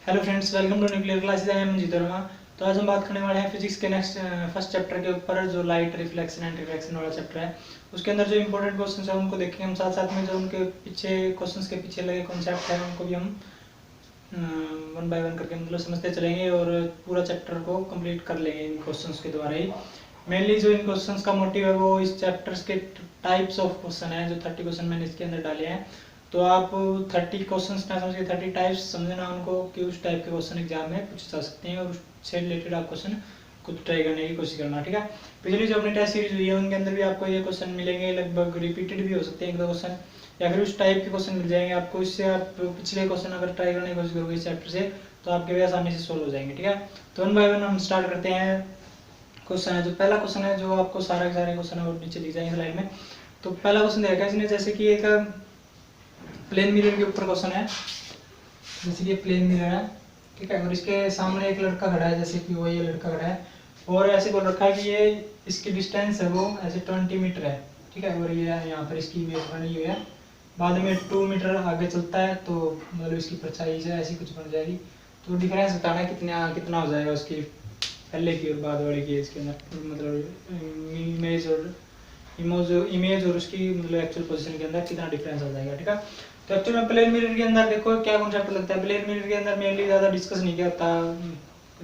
Hello friends, welcome to nuclear classes. I am Jeet Verma. तो आज हम बात करने वाले हैं फिजिक्स के नेक्स्ट फर्स्ट चैप्टर के ऊपर, जो लाइट रिफ्लेक्शन एंड रिफ्रैक्शन वाला चैप्टर है। उसके अंदर जो इंपॉर्टेंट क्वेश्चंस हैं उनको देखेंगे हम, साथ साथ में जो उनके पीछे क्वेश्चंस के पीछे लगे कॉन्सेप्ट है उनको भी हम वन बाय वन करके मतलब समझते चलेंगे और पूरा चैप्टर को कंप्लीट कर लेंगे इन क्वेश्चंस के द्वारा ही। मेनली जो इन क्वेश्चंस का मोटिव है वो इस चैप्टर्स के टाइप्स ऑफ क्वेश्चन है, जो 30 क्वेश्चन मैंने इसके अंदर डाले हैं। तो आप 30 क्वेश्चन ना समझ के 30 टाइप्स समझना उनको कि उस टाइप के क्वेश्चन एग्जाम में पूछे जा सकते हैं और उससे रिलेटेड आप क्वेश्चन खुद ट्राई करने की कोशिश करना, ठीक है। पिछली जो अपनी टेस्ट सीरीज हुई है उनके अंदर भी आपको ये क्वेश्चन मिलेंगे, लगभग रिपीटेड भी हो सकते हैं एक दो क्वेश्चन, या फिर उस टाइप के क्वेश्चन मिल जाएंगे आपको। इससे आप पिछले क्वेश्चन अगर ट्राई करने की कोशिश करोगे इस चैप्टर से तो आपके भी आसानी से सोल्व हो जाएंगे, ठीक है। तो वन बाय वन हम स्टार्ट करते हैं। क्वेश्चन है, जो पहला क्वेश्चन है जो आपको सारे के सारे क्वेश्चन है वो नीचे दिख जाएंगे स्लाइड में। तो पहला क्वेश्चन देखा इसने, जैसे कि एक प्लेन मिरर के ऊपर क्वेश्चन है, जैसे कि प्लेन मिरर है, ठीक है, और इसके सामने एक लड़का खड़ा है, जैसे कि वो ये लड़का खड़ा है, और ऐसे बोल रखा है कि ये इसकी डिस्टेंस है वो ऐसे 20 मीटर है, ठीक है, और ये यहाँ पर इसकी इमेज बनी हुई है। बाद में 2 मीटर आगे चलता है तो मतलब इसकी परछाई से ऐसी कुछ बन जाएगी। तो डिफरेंस बताना है कितना कितना हो जाएगा उसकी पहले की और बाद वाले की इसके अंदर, मतलब इमेज और उसकी मतलब एक्चुअल पोजीशन के अंदर कितना डिफरेंस आ जाएगा, ठीक है। तो एक्चुअल में प्लेन मिरर के अंदर देखो क्या कॉन्सेप्ट लगता है। प्लेन मिरर के अंदर मेनली ज़्यादा डिस्कस नहीं किया होता,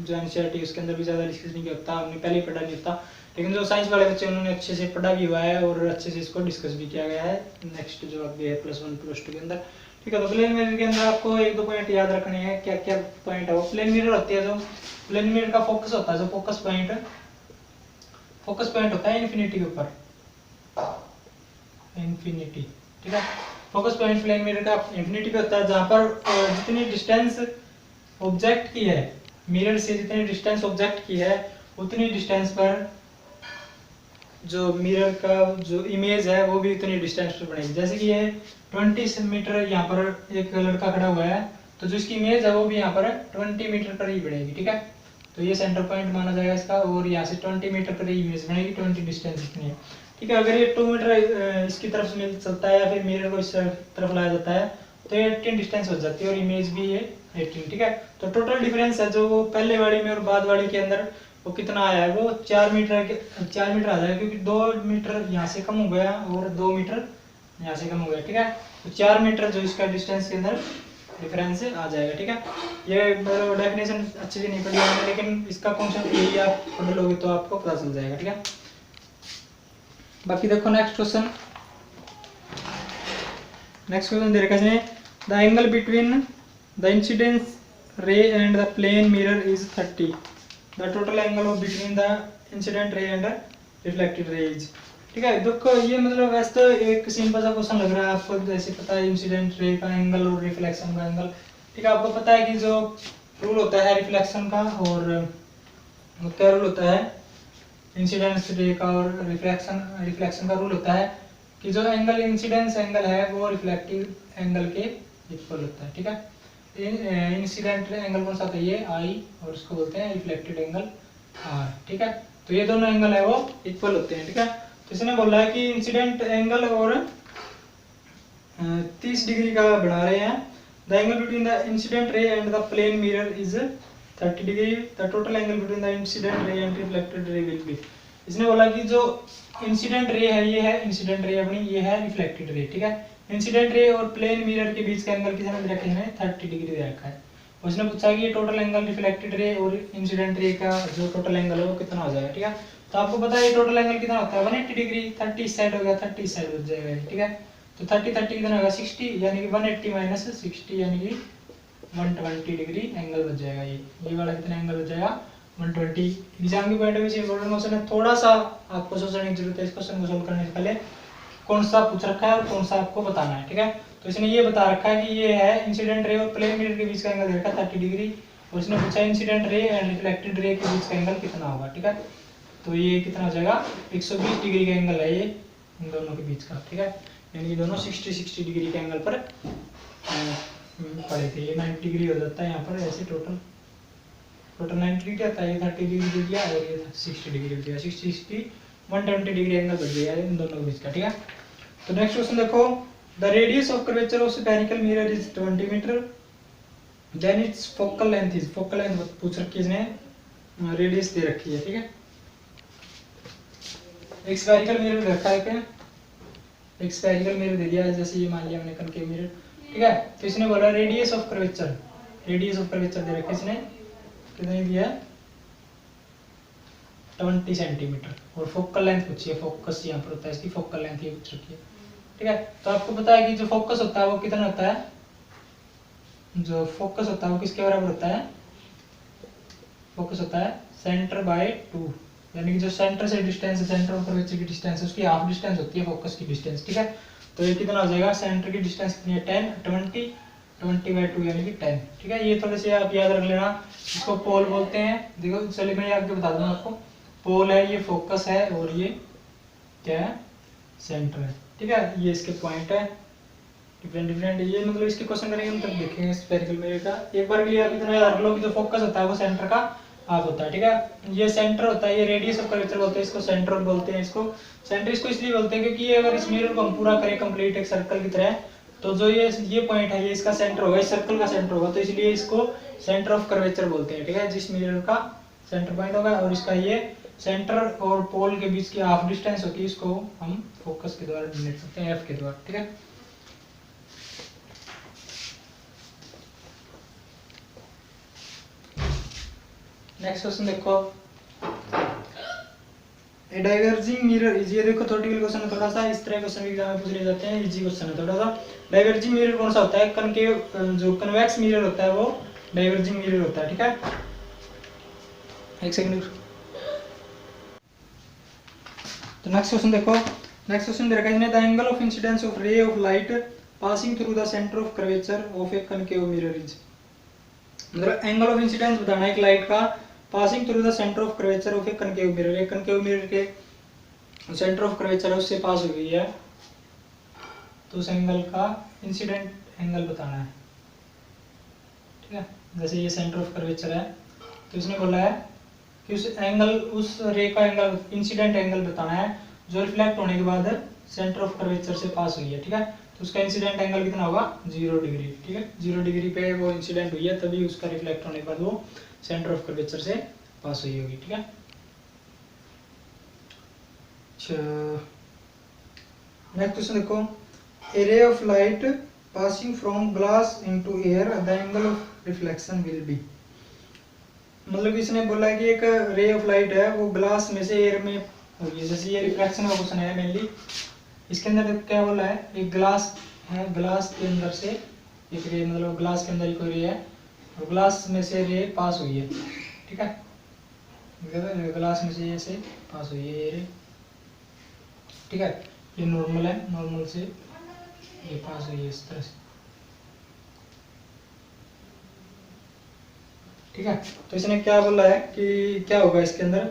जो एनसीईआरटी उसके अंदर भी ज़्यादा डिस्कस नहीं किया होता, हमने पहले ही पढ़ा नहीं होता, लेकिन जो साइंस वाले बच्चे उन्होंने अच्छे से पढ़ा भी हुआ है और अच्छे से इसको डिस्कस भी किया गया है नेक्स्ट जो आगे है +1 +2 के अंदर, ठीक है। तो प्लेन मिरर के अंदर आपको एक दो पॉइंट याद रखने हैं। क्या क्या पॉइंट है वो, प्लेन मिरर होती है जो प्लेन मिरर का फोकस होता है, जो फोकस पॉइंट होता है इन्फिनिटी के ऊपर, इन्फिनिटी, ठीक है। फोकस पॉइंट प्लेन मिरर का इन्फिनिटी पे होता है, जहाँ पर जितनी डिस्टेंस ऑब्जेक्ट की है मिरर से, जितनी डिस्टेंस ऑब्जेक्ट की है उतनी डिस्टेंस पर जो मिरर का जो इमेज है वो भी उतनी डिस्टेंस पर बनेगी। जैसे कि ये 20 मीटर यहाँ पर एक लड़का खड़ा हुआ है, तो जो इसकी इमेज है वो भी यहाँ पर 20 मीटर पर ही बनेगी, ठीक है। तो ये सेंटर पॉइंट माना जाएगा इसका, और यहाँ से 20 मीटर पर ही इमेज बनेगी, 20 डिस्टेंस इतनी है, ठीक है। अगर ये 2 मीटर इसकी तरफ से चलता है या फिर मिरर को इस तरफ लाया जाता है तो ये 18 डिस्टेंस हो जाती है और इमेज भी ये 18, ठीक है। तो टोटल डिफरेंस है जो वो पहले वाली में और बाद वाली के अंदर वो कितना आया है, वो 4 मीटर आ जाएगा, क्योंकि 2 मीटर यहाँ से कम हो गया और 2 मीटर यहाँ से कम हो गया, ठीक है। तो 4 मीटर जो इसका डिस्टेंस के अंदर डिफरेंस आ जाएगा, ठीक है। ये मतलब डेफिनेशन अच्छे से नहीं पढ़ी मैंने, लेकिन इसका कॉन्सेप्ट यही आप पढ़ लोगे तो आपको पता चल जाएगा, ठीक है। बाकी देखो नेक्स्ट क्वेश्चन दे रखा है, the angle between the incidence ray and the plane mirror is 30, the total angle of between the incident ray and reflected ray is, ठीक है। देखो ये मतलब वैसे तो एक सिंपल सा क्वेश्चन लग रहा है आपको, जैसे पता है इंसिडेंट रे का एंगल और रिफ्लेक्शन का एंगल, ठीक है। आपको पता है कि जो रूल होता है रिफ्लेक्शन का और क्या रूल होता है इंसिडेंस रे का और रिफ्लेक्शन का रूल होता है कि जो एंगल इंसिडेंस एंगल है वो रिफ्लेक्टिव एंगल के इक्वल होता है, ठीक है। इंसिडेंट एंगल कौन सा होता है, ये आई, और उसको बोलते हैं रिफ्लेक्टेड एंगल आर, ठीक है। तो ये दोनों एंगल है वो इक्वल होते हैं, ठीक है। तो इसने बोला है कि इंसिडेंट एंगल और 30 डिग्री का बना रहे हैं, the angle between the incident ray and the plane mirror is 30 degree, the total angle between the incident ray and reflected ray will be. इसने बोला कि जो इंसिडेंट रे है ये है इंसिडेंट रे अपनी, ये है रिफ्लेक्टेड रे, ठीक है। इंसिडेंट रे और प्लेन मिरर के बीच का एंगल कितने दे रखे हैं, 30 डिग्री दे रखा है। उसने पूछा कि ये टोटल एंगल रिफ्लेक्टेड रे और इंसिडेंट रे का जो टोटल एंगल है वो कितना हो जाएगा, ठीक है। तो आपको पता है ये टोटल एंगल कितना होता है 180 डिग्री, 30 इस साइड हो गया 30 इस साइड हो जाएगा, ठीक है। तो 30 कितना होगा 60, यानी कि 180 माइनस 60 यानी कि 120 डिग्री एंगल बच जाएगा। ये वाला कितना एंगल बच जाएगा 120। एग्जाम के पॉइंट ऑफ व्यू से इम्पोर्टेंट क्वेश्चन है, थोड़ा सा आपको सोचने की जरूरत है इस क्वेश्चन को सोल्व करने से पहले, कौन सा पूछ रखा है और कौन सा आपको बताना है, ठीक है। तो इसने ये बता रखा है कि ये है इंसिडेंट रे और प्लेन मिरर के बीच का एंगल देखा 30 डिग्री, और इसने पूछा इंसिडेंट रे एंड रिफ्लेक्टेड रे के बीच का एंगल कितना होगा, ठीक है। तो ये कितना हो जाएगा 120 डिग्री का एंगल है ये इन दोनों के बीच का, ठीक है। यानी दोनों 60 डिग्री के एंगल पर पड़े थे। ये 90 डिग्री हो जाता है यहाँ पर, ऐसे टोटल 90 डिग्री आता है, ये 30 डिग्री दे दिया और ये 60 डिग्री दे दिया, 60 120 डिग्री एंगल बच गया इन दोनों के बीच का, ठीक है। तो नेक्स्ट क्वेश्चन देखो, the radius of curvature of spherical mirror is 20 metre, then its focal length is, focal length पूछ रखी है इसने, रेडियस दे रखी है, ठीक है। एक स्फेरिकल मिरर रखा है क्या, एक स्फेरिकल मिरर दे दिया है, जैसे ये मान लिया हमने कनकेव मिरर, ठीक है। तो इसने बोला radius of curvature, radius of curvature दे रखी है इसने, कितने दिया है 20 सेंटीमीटर, और फोकल लेंथ पूछी है, फोकस यहाँ पर होता है इसकी, फोकल लेंथ ये पूछ रखी है, ठीक है। तो आपको पता है कि जो फोकस होता है वो कितना होता है, जो फोकस होता है वो किसके बराबर होता है, फोकस होता है सेंटर बाय 2, यानी कि जो सेंटर से डिस्टेंस है, सेंटर ऑफ कर्वेचर की डिस्टेंस है, उसकी हाफ डिस्टेंस होती है फोकस की डिस्टेंस, ठीक है। तो ये कितना हो जाएगा, सेंटर की डिस्टेंस कितनी है 10, 20 बाय 2 यानी कि 10, ठीक है। ये थोड़े से आप याद रख लेना, इसको पोल बोलते हैं। देखो चलिए मैं आगे बता दूंगा आपको, पोल है, ये फोकस है, और ये क्या है, सेंटर है, ठीक है। ये इसके पॉइंट है डिफरेंट डिफरेंट, ये मतलब इसके क्वेश्चन करेंगे हम तब देखेंगे स्फेरिकल मिरर का। एक बार के लिए आप इतना याद रख लो कि जो फोकस होता है वो सेंटर का हाफ होता है, ठीक है। ये सेंटर होता है, ये रेडियस ऑफ कर्वेचर बोलते हैं इसको, सेंटर बोलते हैं इसको, सेंटर इसको इसलिए बोलते हैं क्योंकि ये अगर इस मिरर को हम पूरा करें कंप्लीट एक सर्कल की तरह, तो जो ये पॉइंट है ये इसका सेंटर होगा, इस सर्कल का सेंटर होगा, तो इसलिए इसको सेंटर ऑफ कर्वेचर बोलते हैं, ठीक है। जिस मिरर का सेंटर पॉइंट होगा और इसका ये सेंटर और पोल के बीच की हाफ डिस्टेंस होती है, इसको हम फोकस के द्वारा डिनोट करते हैं, एफ के द्वारा, ठीक है। नेक्स्ट क्वेश्चन देखो, ए डाइवर्जिंग मिरर इज, ये देखो थ्योरेटिकल क्वेश्चन है थोड़ा सा, इस तरह क्वेश्चन एग्जाम में पूछ ले जाते हैं, इजी क्वेश्चन है थोड़ा सा। डाइवर्जिंग मिरर कौन सा होता है, कनकेव, जो कन्वेक्स मिरर होता है वो डाइवर्जिंग मिरर होता है, ठीक है। एक सेकंड, तो नेक्स्ट क्वेश्चन देखो, नेक्स्ट क्वेश्चन दे रखा है the angle of incidence of रे of light passing through the centre of curvature of A concave mirror is, मतलब एंगल ऑफ इंसिडेंस बताना है एक लाइट का passing through the centre of curvature of A concave mirror, एक concave mirror के centre of curvature है उससे पास हो गई है, तो उस एंगल का इंसिडेंट एंगल बताना है, ठीक है। जैसे ये सेंटर ऑफ कर्वेचर है, तो इसने बोला है कि उस एंगल, उस रे का एंगल, इंसिडेंट एंगल बताना है जो रिफ्लेक्ट होने के बाद सेंटर ऑफ कर्वेचर से पास हुई है, ठीक है। तो उसका इंसिडेंट एंगल कितना होगा 0 डिग्री, ठीक है। 0 डिग्री पे वो इंसिडेंट हुई है, तभी उसका रिफ्लेक्ट होने के बाद वो सेंटर ऑफ कर्वेचर से पास हुई होगी, ठीक है। नेक्स्ट क्वेश्चन देखो, a ray of light passing from glass into air the angle of reflection will be, मतलब इसने बोला कि एक रे ऑफ लाइट है वो ग्लास में से एयर में होगी, जैसे ये रिफ्लेक्शन का क्वेश्चन है मेनली, इसके अंदर क्या बोला है, एक ग्लास है, ग्लास के अंदर से एक रे, मतलब ग्लास के अंदर ही कोई रे है और ग्लास में से रे पास हुई है, ठीक है। ग्लास में से ये से पास हुई है ये रे, ठीक है। ये नॉर्मल है, नॉर्मल से ये पास हुई है इस तरह से, ठीक है। तो इसने क्या बोला है कि क्या होगा इसके अंदर,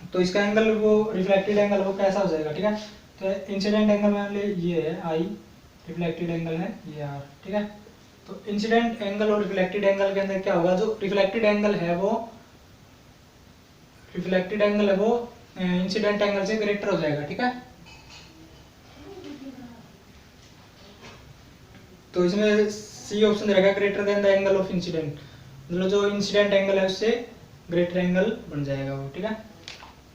तो इसका एंगल वो रिफ्लेक्टेड एंगल वो कैसा हो जाएगा, ठीक है। तो इंसिडेंट एंगल मान ली ये है आई, रिफ्लेक्टेड एंगल है ये आर, ठीक है। तो इंसिडेंट एंगल और रिफ्लेक्टेड एंगल के अंदर क्या होगा, जो रिफ्लेक्टेड एंगल है वो, रिफ्लेक्टेड एंगल है वो इंसिडेंट एंगल से ग्रेटर हो जाएगा, ठीक है। तो इसमें सी ऑप्शन दे रखा, greater than the angle of incident, मतलब जो इंसिडेंट एंगल है उससे ग्रेटर एंगल बन जाएगा वो, ठीक है।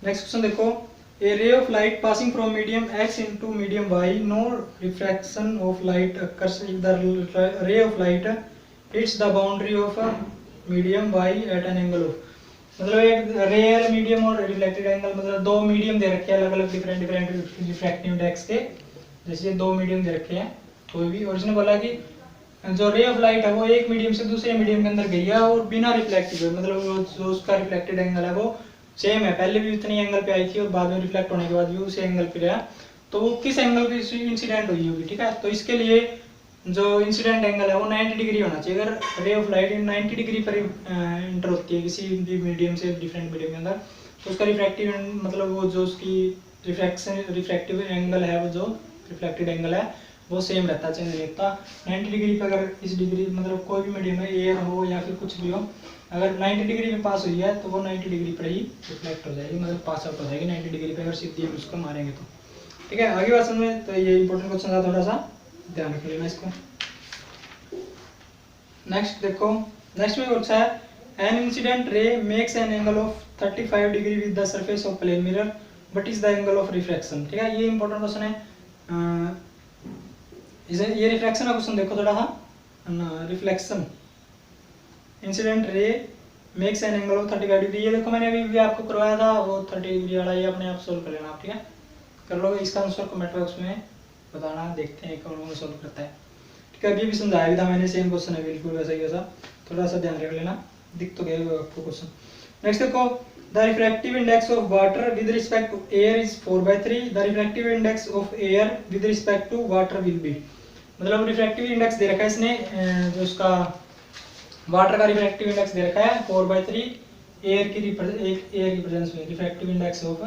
नेक्स्ट क्वेश्चन देखो, a ray of light passing from medium x into medium y, no refraction of light occurs if the ray of light hits the boundary of medium y at an angle of, मतलब एक real medium और reflected angle, मतलब दो medium दे रखे हैं अलग अलग different different refractive index के, जैसे ये दो मीडियम दे रखे हैं कोई भी, और इसने बोला कि जो रे ऑफ लाइट है वो एक मीडियम से दूसरे मीडियम के अंदर गई है और बिना रिफ्लेक्टिव है, मतलब जो उसका रिफ्लेक्टेड एंगल है वो सेम है, पहले भी उतनी एंगल पे आई थी और बाद में रिफ्लेक्ट होने के बाद भी उसी एंगल पे रहा, तो वो किस एंगल पे इंसिडेंट हुई होगी, ठीक है। तो इसके लिए जो इंसिडेंट एंगल है वो 90 डिग्री होना चाहिए, अगर रे ऑफ लाइट 90 डिग्री पर इंटर होती है किसी भी मीडियम से डिफरेंट मीडियम के अंदर, तो उसका रिफ्लेक्टिव मतलब वो जो उसकी रिफ्लेक्टिव एंगल है, वो जो रिफ्लेक्टेड एंगल है वो सेम रहता है, चेंज नहीं होता। 90 डिग्री पे अगर इस डिग्री, मतलब कोई भी मीडियम है, एयर हो या फिर कुछ भी हो, अगर 90 डिग्री में पास हुई है तो वो 90 डिग्री पर ही रिफ्लेक्ट हो जाएगी, मतलब पास आउट हो जाएगी 90 डिग्री पे, अगर सीधी हम उसको मारेंगे तो, ठीक है। आगे बात समझ में, तो ये इंपॉर्टेंट क्वेश्चन था, थोड़ा सा ध्यान रख लेना इसको। नेक्स्ट देखो, नेक्स्ट में पूछा है an incident ray makes an angle of 35 degree with the surface of plane mirror but is the angle of reflection. ठीक है, ये इंपॉर्टेंट क्वेश्चन है। इसे ये रिफ्लेक्शन का क्वेश्चन देखो थोड़ा सा। Reflection incident ray makes an angle of 35 degree, ये देखो मैंने अभी भी आपको करवाया था वो 30 डिग्री वाला, ये अपने आप सोल्व कर लेना आप। ठीक है, कर लोगे। इसका आंसर कमेंट बॉक्स में बताना, देखते हैं कौन कौन सोल्व करता है। ठीक है, अभी भी समझाया भी था मैंने, सेम क्वेश्चन है बिल्कुल वैसा ही वैसा, थोड़ा सा ध्यान रख लेना, दिख तो गया आपको क्वेश्चन। नेक्स्ट देखो, the refractive index of water with respect to air is 4/3, the refractive index of air with respect to water will be. मतलब रिफ्रैक्टिव इंडेक्स दे रखा है इसने, जो उसका वाटर का रिफ्रैक्टिव इंडेक्स दे रखा है 4/3 एयर की प्रेजेंस में, refractive index of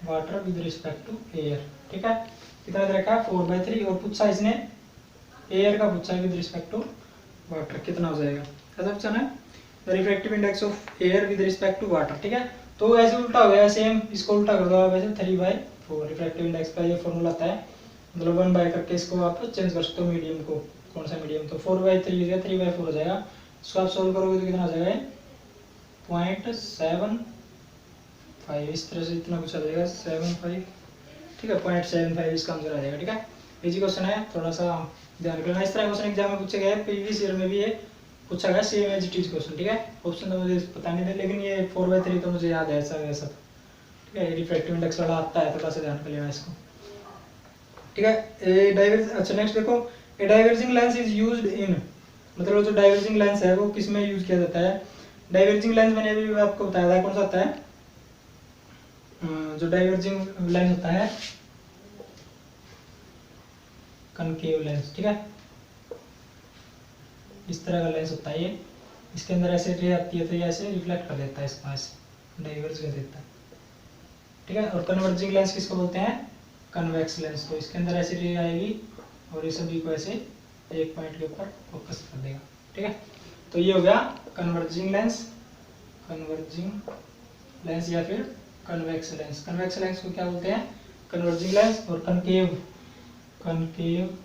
water with respect to air. ठीक है, कितना दे रखा है 4/3, और पूछा इसने एयर का पूछा विद रिस्पेक्ट टू वाटर, कितना हो जाएगा ऐसा पूछा ना, the refractive index of air with respect to water. ठीक है, तो ऐसे उल्टा हो गया, सेम इसको उल्टा कर दो आप, ऐसे 3/4 रिफ्रैक्टिव इंडेक्स का ये फॉर्मूला आता है, मतलब 1 करके इसको आप चेंज कर सकते हो मीडियम को, कौन सा मीडियम, तो 4/3 हो जाएगा, 3/4 हो जाएगा। इसको आप सोल्व करोगे तो कितना हो जाएगा 0.75, इस तरह से इतना कुछ आ जाएगा 75। ठीक है, 0.75 इसका आंसर आ जाएगा। ठीक है, इजी क्वेश्चन है, थोड़ा सा ध्यान रखना। इस तरह क्वेश्चन एग्जाम में पूछे गए, प्रीवियस ईयर में भी ये पूछा गया, same as it is question. ठीक है, ऑप्शन तो मुझे पता नहीं थे, लेकिन ये 4/3 तो मुझे याद है ऐसा वैसा। ठीक है, रिफ्रैक्टिव इंडेक्स वाला आता है, थोड़ा सा ध्यान कर लेना इसको। ठीक है, अच्छा नेक्स्ट देखो, ए diverging lens is used in, मतलब जो डाइवर्जिंग लेंस है वो किस में यूज किया जाता है। डाइवर्जिंग लेंस मैंने अभी आपको बताया था, कौन सा होता है, जो डाइवर्जिंग लेंस होता है कनकेव लेंस। ठीक है, इस तरह का लेंस होता है ये, इसके अंदर ऐसे रे आती है तो ये ऐसे रिफ्लेक्ट कर देता है, इसको ऐसे डाइवर्ज कर देता है। ठीक है, और कन्वर्जिंग लेंस किसको बोलते हैं, कन्वेक्स लेंस, तो इसके अंदर ऐसी रे आएगी और ये सभी को ऐसे एक पॉइंट के ऊपर फोकस कर देगा। ठीक है, तो ये हो गया कन्वर्जिंग लेंस या फिर कन्वेक्स लेंस। कन्वेक्स लेंस को क्या बोलते हैं, कन्वर्जिंग लेंस, और कनकेव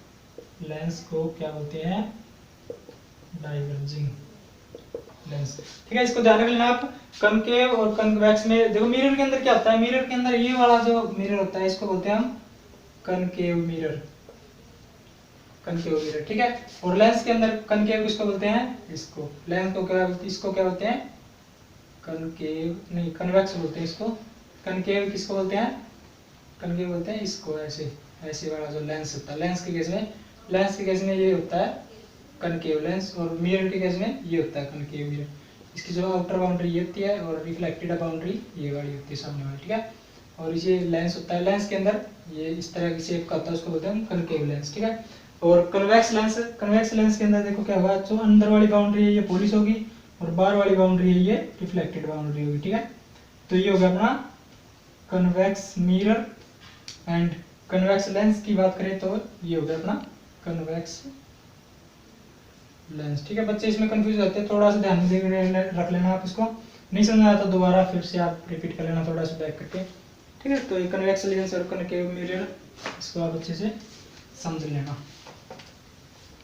लेंस को क्या बोलते हैं, डाइवर्जिंग लेंस। ठीक है, इसको ध्यान रख लेना आप। कनकेव और कन्वेक्स में देखो, मिरर के अंदर क्या होता है, मिरर के अंदर ये वाला जो मिरर होता है इसको बोलते हैं हम कनकेव मिरर। ठीक है, और लेंस के अंदर कनकेव किसको बोलते हैं, इसको, लेंस को क्या, इसको क्या बोलते हैं, कनकेव नहीं, कन्वेक्स बोलते हैं इसको। कनकेव किसको बोलते हैं, कनकेव बोलते हैं इसको, ऐसे वाला जो लेंस होता है। लेंस के केस में ये होता है कनकेव लेंस, और मिरर के केस में ये होता है कनकेव मिरर। इसकी जो आउटर बाउंड्री ये होती है और रिफ्लेक्टेड बाउंड्री ये वाली होती है सामने वाली। ठीक है, और ये लेंस होता है, लेंस के अंदर ये इस तरह की शेप का होता है, उसको बोलते हैं कनकेव लेंस। ठीक है, और कन्वेक्स लेंस के अंदर देखो क्या होगा, जो अंदर वाली बाउंड्री है ये पॉलिश होगी और बाहर वाली बाउंड्री है ये रिफ्लेक्टेड बाउंड्री होगी। ठीक है, तो ये होगा अपना convex mirror and convex lens की बात करें तो ये हो गया अपना कन्वेक्स लेंस। ठीक है, बच्चे इसमें कंफ्यूज होते हैं, थोड़ा सा ध्यान में रख लेना आप, इसको नहीं समझ आता तो दोबारा फिर से आप रिपीट कर लेना थोड़ा सा बैक करके। ठीक है, तो ये कन्वेक्स लेंस और कनकेव मिरर, इसको आप अच्छे से समझ लेना।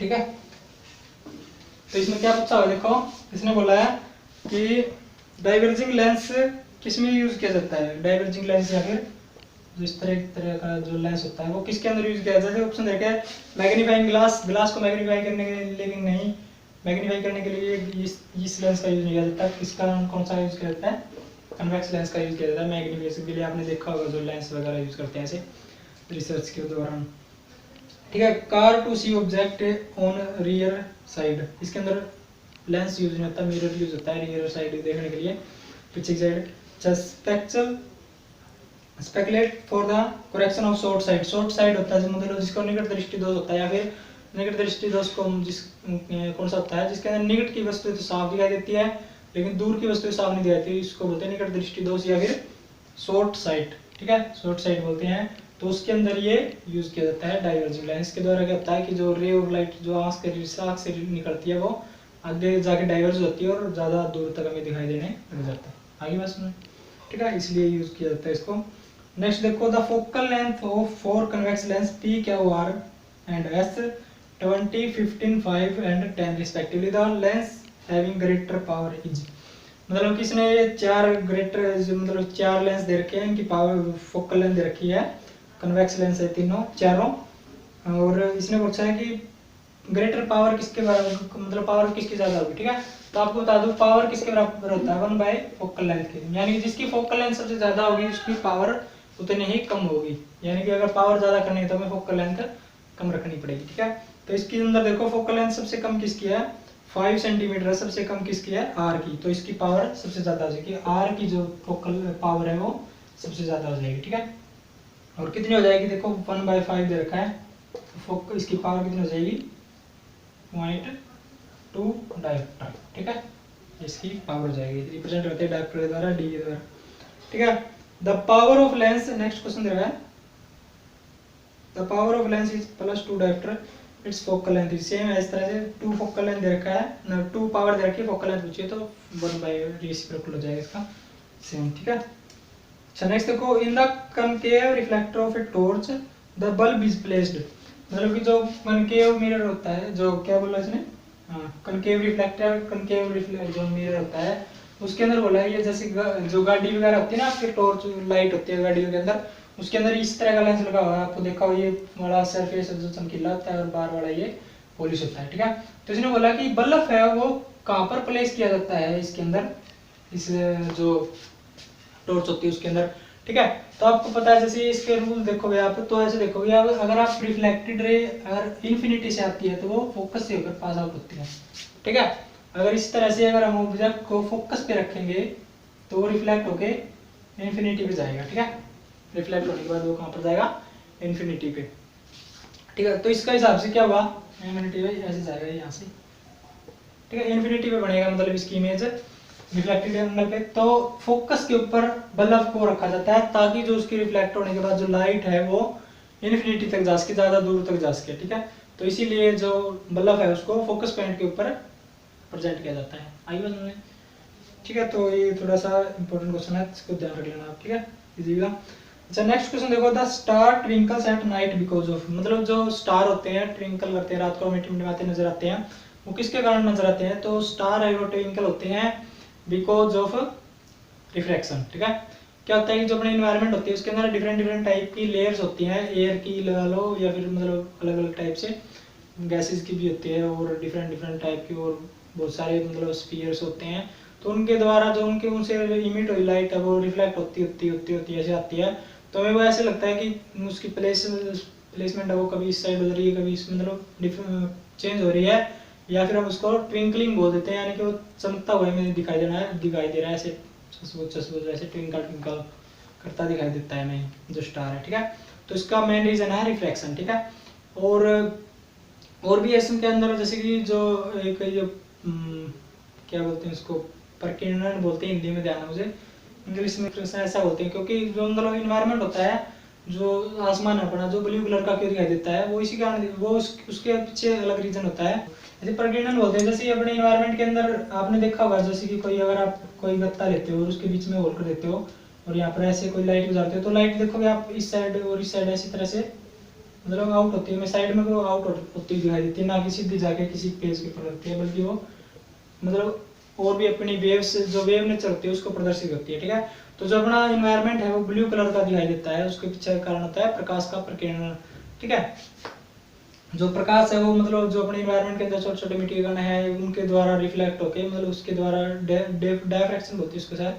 ठीक है, तो इसमें क्या पूछा हुआ देखो, इसने बोला है कि डाइवर्जिंग लेंस किस में यूज किया जाता है, डाइवर्जिंग लेंस या फिर जो इस तरह का जो लेंस होता है वो किसके अंदर यूज किया जाता है। ऑप्शन देखा है, मैग्नीफाइंग ग्लास को मैग्नीफाई करने के लिए, लेकिन नहीं, मैग्नीफाई करने के लिए इस लेंस का यूज नहीं किया जाता। किसका कौन सा यूज किया जाता है, कन्वेक्स लेंस का यूज किया जाता है मैग्नीफिकेशन के लिए। आपने देखा होगा जो लेंस वगैरह यूज करते हैं ऐसे रिसर्च के दौरान। ठीक है, car to see object on rear side, इसके अंदर लेंस यूज नहीं होता, मिरर यूज होता है रियर साइड देखने के लिए, पीछे की side. Speculate for the correction of short side होता है मतलब जिसको निकट दृष्टि दोष होता है, या फिर निकट दृष्टि दोष को कौन सा होता है, जिसके अंदर निकट की वस्तु तो साफ दिखाई देती है लेकिन दूर की वस्तु साफ नहीं दिखाई, इसको बोलते हैं निकट दृष्टि दोष या फिर शॉर्ट साइट। ठीक है, शॉर्ट साइट बोलते हैं, तो उसके अंदर ये यूज किया जाता है डाइवर्जिंग लेंस के द्वारा। क्या होता है कि जो रे ऑफ लाइट जो आंख से निकलती है वो आगे जाके डाइवर्ज होती है और ज्यादा दूर तक हमें दिखाई देने लग जाता है। आगे बात सुनो। ठीक है, इसलिए यूज किया जाता है इसको। नेक्स्ट देखो, the focal length of 4 convex lens P, Q, R and S 20, 15, 5 and 10 respectively. The lens having greater power is, मतलब किसने ये चार ग्रेटर मतलब चार लेंस दे रखे हैं, इनकी पावर फोकल लेंथ दे रखी है, कन्वेक्स लेंस है तीनों चारों, और इसने पूछा है कि ग्रेटर पावर किसके बराबर, मतलब पावर किसकी ज्यादा होगी। ठीक है, तो आपको बता दूं पावर किसके बराबर होता है, 1 बाय फोकल लेंथ के, यानी कि जिसकी फोकल लेंथ सबसे ज्यादा होगी उसकी पावर उतनी ही कम होगी, यानी कि अगर पावर ज्यादा करनी है तो हमें फोकल लेंथ कम रखनी पड़ेगी। ठीक है, तो इसके अंदर देखो फोकल लेंथ सबसे कम किसकी है, 5 सेंटीमीटर है, सबसे कम किसकी है, आर की, तो इसकी पावर सबसे ज्यादा हो जाएगी, आर की जो फोकल पावर है वो सबसे ज्यादा हो जाएगी। ठीक है, और कितनी हो जाएगी देखो 1/5 दे रखा है, तो इसकी पावर कितनी हो जाएगी 0.2 डायोप्टर। ठीक है, इसकी पावर हो जाएगी, रिप्रेजेंट करते हैं डायोप्टर के द्वारा, डी के द्वारा। ठीक है, the power of lens, next question दे रहा है, the power of lens is +2 dioptre, its focal length same है, इस तरह से 2 फोकल लेंथ दे रखा है ना, 2 पावर दे रखी है, फोकल लेंथ पूछी है तो 1/रेसिप्रोकल हो जाएगा इसका सेम। ठीक है, अच्छा नेक्स्ट देखो, in the concave reflector of a torch the bulb is placed, मतलब कि जो कनकेव मिरर होता है, जो क्या बोला इसने, कनकेव रिफ्लेक्टर, कनकेव रिफ्लेक्टर जो मिरर होता है उसके अंदर बोला है ये जैसे जो गाड़ी वगैरह होती है ना आपकी टॉर्च लाइट होती है गाड़ियों के अंदर, उसके अंदर इस तरह का लेंस लगा हुआ है, आपको देखा हो ये वाला सरफेस जो चमकीला होता है और बाहर वाला ये पॉलिश होता है। ठीक है, तो इसने बोला कि बल्ब है वो कहाँ पर प्लेस किया जाता है इसके अंदर, इस जो टॉर्च होती है उसके अंदर। ठीक है, तो आपको पता है जैसे इसके रूल देखोगे आप, तो ऐसे देखोगे आप, अगर आप रिफ्लेक्टेड रे अगर इन्फिनिटी से आती है तो वो फोकस से होकर पास आउट होती है। ठीक है, अगर इस तरह से अगर हम ऑब्जेक्ट को फोकस पे रखेंगे तो वो रिफ्लेक्ट होके इन्फिनिटी पे जाएगा। ठीक है, रिफ्लेक्ट होने के बाद वो कहाँ पर जाएगा, इन्फिनिटी पे। ठीक है, तो इसका हिसाब से क्या होगा, इन्फिनिटी पे ऐसे जाएगा यहाँ से। ठीक है, इन्फिनिटी पे बनेगा, मतलब इसकी इमेज रिफ्लेक्टेड एंगल पे, तो फोकस के ऊपर बल्ब को रखा जाता है ताकि जो उसकी रिफ्लेक्ट होने के बाद जो लाइट है वो इन्फिनिटी तक जा सके, ज्यादा दूर तक जा सके। ठीक है, तो इसीलिए जो बल्ब है उसको फोकस पॉइंट के ऊपर प्रेजेंट किया जाता है। आई बात समझ में? ठीक है, तो ये थोड़ा सा इंपॉर्टेंट क्वेश्चन है, इसको ध्यान रख लेना आप। ठीक है, इजीगा। अच्छा नेक्स्ट क्वेश्चन देखो, the star twinkles at night because of, मतलब जो स्टार होते हैं ट्विंकल करते हैं रात को, मिटमिटाते नजर आते हैं, वो किसके कारण नजर आते हैं, तो स्टार है वो ट्विंकल होते हैं बिकॉज ऑफ रिफ्रैक्शन। ठीक है, क्या होता है कि जो अपनी एनवायरनमेंट होती है उसके अंदर डिफरेंट डिफरेंट टाइप की लेयर्स होती हैं, एयर की लगा लो या फिर मतलब अलग अलग टाइप से गैसेस की भी होती है, और डिफरेंट डिफरेंट टाइप की और बहुत सारे मतलब स्फीयर्स होते हैं, तो उनके द्वारा जो उनके उनसे इमिट हुई लाइट है वो रिफ्लेक्ट होती ऐसे आती है, तो हमें वो ऐसे लगता है कि उसकी प्लेसमेंट है वो कभी इस साइड हो रही है, कभी इस मतलब चेंज हो रही है, या फिर हम उसको ट्विंकलिंग बोल देते हैं, यानी कि वो चमकता हुआ हमें दिखाई दे रहा है ऐसे चसबुच ऐसे ट्विंकल ट्विंकल करता दिखाई देता है हमें जो स्टार है। ठीक है, तो इसका मेन रीजन है रिफ्लेक्शन। ठीक है, और भी ऐसे के अंदर जैसे कि जो एक ये क्या बोलते हैं उसको, प्रकीर्णन बोलते हैं हिंदी में, ध्यान है मुझे, इंग्लिश में ऐसा बोलते हैं, क्योंकि जो मतलब इन्वायरमेंट होता है, जो आसमान है अपना जो ब्लू कलर का क्यों दिखाई देता है, वो इसी कारण वो उसके पीछे अलग रीजन होता है, जैसे प्रकीर्णन बोलते हैं। जैसे अपने इन्वायरमेंट के अंदर आपने देखा होगा, जैसे कि कोई अगर आप कोई गत्ता लेते हो और उसके बीच में होल कर देते हो और यहाँ पर ऐसे कोई लाइट गुजारते हो, तो लाइट देखोगे आप इस साइड और इस साइड ऐसी तरह से मतलब आउट होती है, साइड में वो आउट होती दिखाई देती है, ना कि सीधी जाके किसी पेज के ऊपर लगती है, बल्कि वो मतलब और भी अपनी वेव्स जो वेव नेचर होती है उसको प्रदर्शित होती है। ठीक है, तो जो अपना इन्वायरमेंट है वो ब्लू कलर का दिखाई देता है, उसके पीछे कारण होता है प्रकाश का प्रकीर्णन। ठीक है, जो प्रकाश है वो मतलब जो अपने इन्वायरमेंट के अंदर छोटे छोटे मिट्टी के कण है उनके द्वारा रिफ्लेक्ट होके, मतलब उसके द्वारा डायफ्रैक्शन होती है उसके साथ,